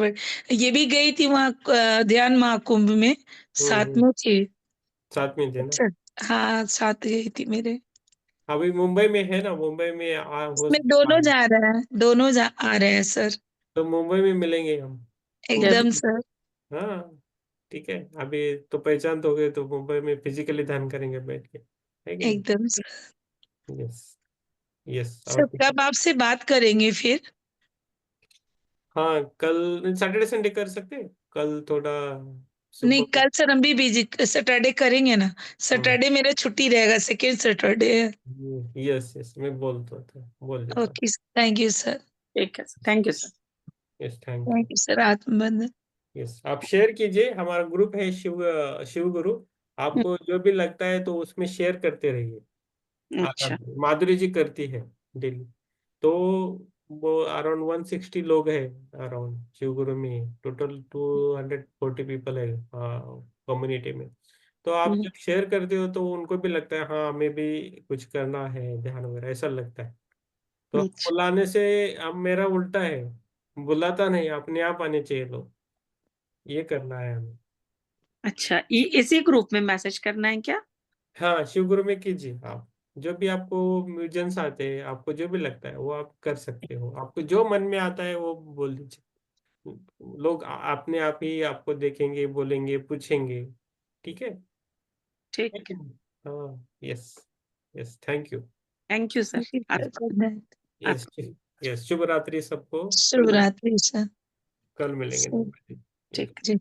[SPEAKER 5] ये भी गई थी वहाँ ध्यान महाकुंभ में, साथ
[SPEAKER 2] हम्म,
[SPEAKER 5] में थी।
[SPEAKER 2] साथ में थे ना।
[SPEAKER 5] अच्छा, हाँ साथ गई थी मेरे।
[SPEAKER 2] अभी मुंबई में है ना, मुंबई में हो
[SPEAKER 5] इसमें
[SPEAKER 2] सकता
[SPEAKER 5] दोनों
[SPEAKER 2] है,
[SPEAKER 5] जा रहे हैं, दोनों आ रहे हैं सर।
[SPEAKER 2] तो मुंबई में मिलेंगे हम।
[SPEAKER 5] एकदम
[SPEAKER 2] मुंबई,
[SPEAKER 5] सर।
[SPEAKER 2] हाँ, ठीक है, अभी तो पहचान तो हो गए, तो मुंबई में फिजिकली ध्यान करेंगे बैठ के, है कि नहीं?
[SPEAKER 5] एकदम सर।
[SPEAKER 2] Yes, yes. और
[SPEAKER 5] सर कब आपसे बात करेंगे फिर?
[SPEAKER 2] हाँ, कल सैटरडे संडे कर सकते हैं, कल थोड़ा
[SPEAKER 5] नहीं,
[SPEAKER 2] सुबह।
[SPEAKER 5] कल सर हम भी बिजी, सैटरडे करेंगे ना। सैटरडे मेरा छुट्टी रहेगा, सेकेंड सैटरडे है।
[SPEAKER 2] यस, यस, मैं बोल देता हूँ।
[SPEAKER 5] Okay, thank you sir.
[SPEAKER 3] ठीक है sir, thank you sir.
[SPEAKER 2] Yes, thank
[SPEAKER 5] thank
[SPEAKER 2] you.
[SPEAKER 5] You sir, Atmabandhan.
[SPEAKER 2] Yes, आप शेयर कीजिए, हमारा ग्रुप है शिव गुरु, आपको जो भी लगता है तो उसमें शेयर करते रहिए।
[SPEAKER 3] अच्छा।
[SPEAKER 2] माधुरी जी करती है डेली, तो वो अराउंड 160 लोग हैं, अराउंड शिव गुरु में टोटल 240 पीपल है कम्युनिटी में। तो आप
[SPEAKER 3] हम्म,
[SPEAKER 2] जब शेयर करते हो तो उनको भी लगता है हाँ, हमें भी कुछ करना है, ध्यान वगैरह ऐसा लगता है। तो हम
[SPEAKER 3] अच्छा
[SPEAKER 2] बुलाने से, अब मेरा उल्टा है, बुलाता नहीं, अपने आप आने चाहिए लोग, ये करना है हमें।
[SPEAKER 3] अच्छा, इसी ग्रुप में मैसेज करना है क्या?
[SPEAKER 2] हाँ, शिव गुरु में कीजिए आप, जो भी आपको म्यूजियंस आते हैं, आपको जो भी लगता है वो आप कर सकते हो, आपको जो मन में आता है वो बोल दीजिए, लोग अपने आप ही आपको देखेंगे, बोलेंगे, पूछेंगे। ठीक है? है
[SPEAKER 3] ठीक।
[SPEAKER 2] कि नहीं? हाँ, yes, yes, thank you.
[SPEAKER 3] Thank you sir.
[SPEAKER 5] ठीक है sir, good night.
[SPEAKER 2] Yes, yes, शुभ रात्रि सबको।
[SPEAKER 5] शुभ रात्रि सर।
[SPEAKER 2] कल मिलेंगे 9 बजे।
[SPEAKER 5] ठीक जी।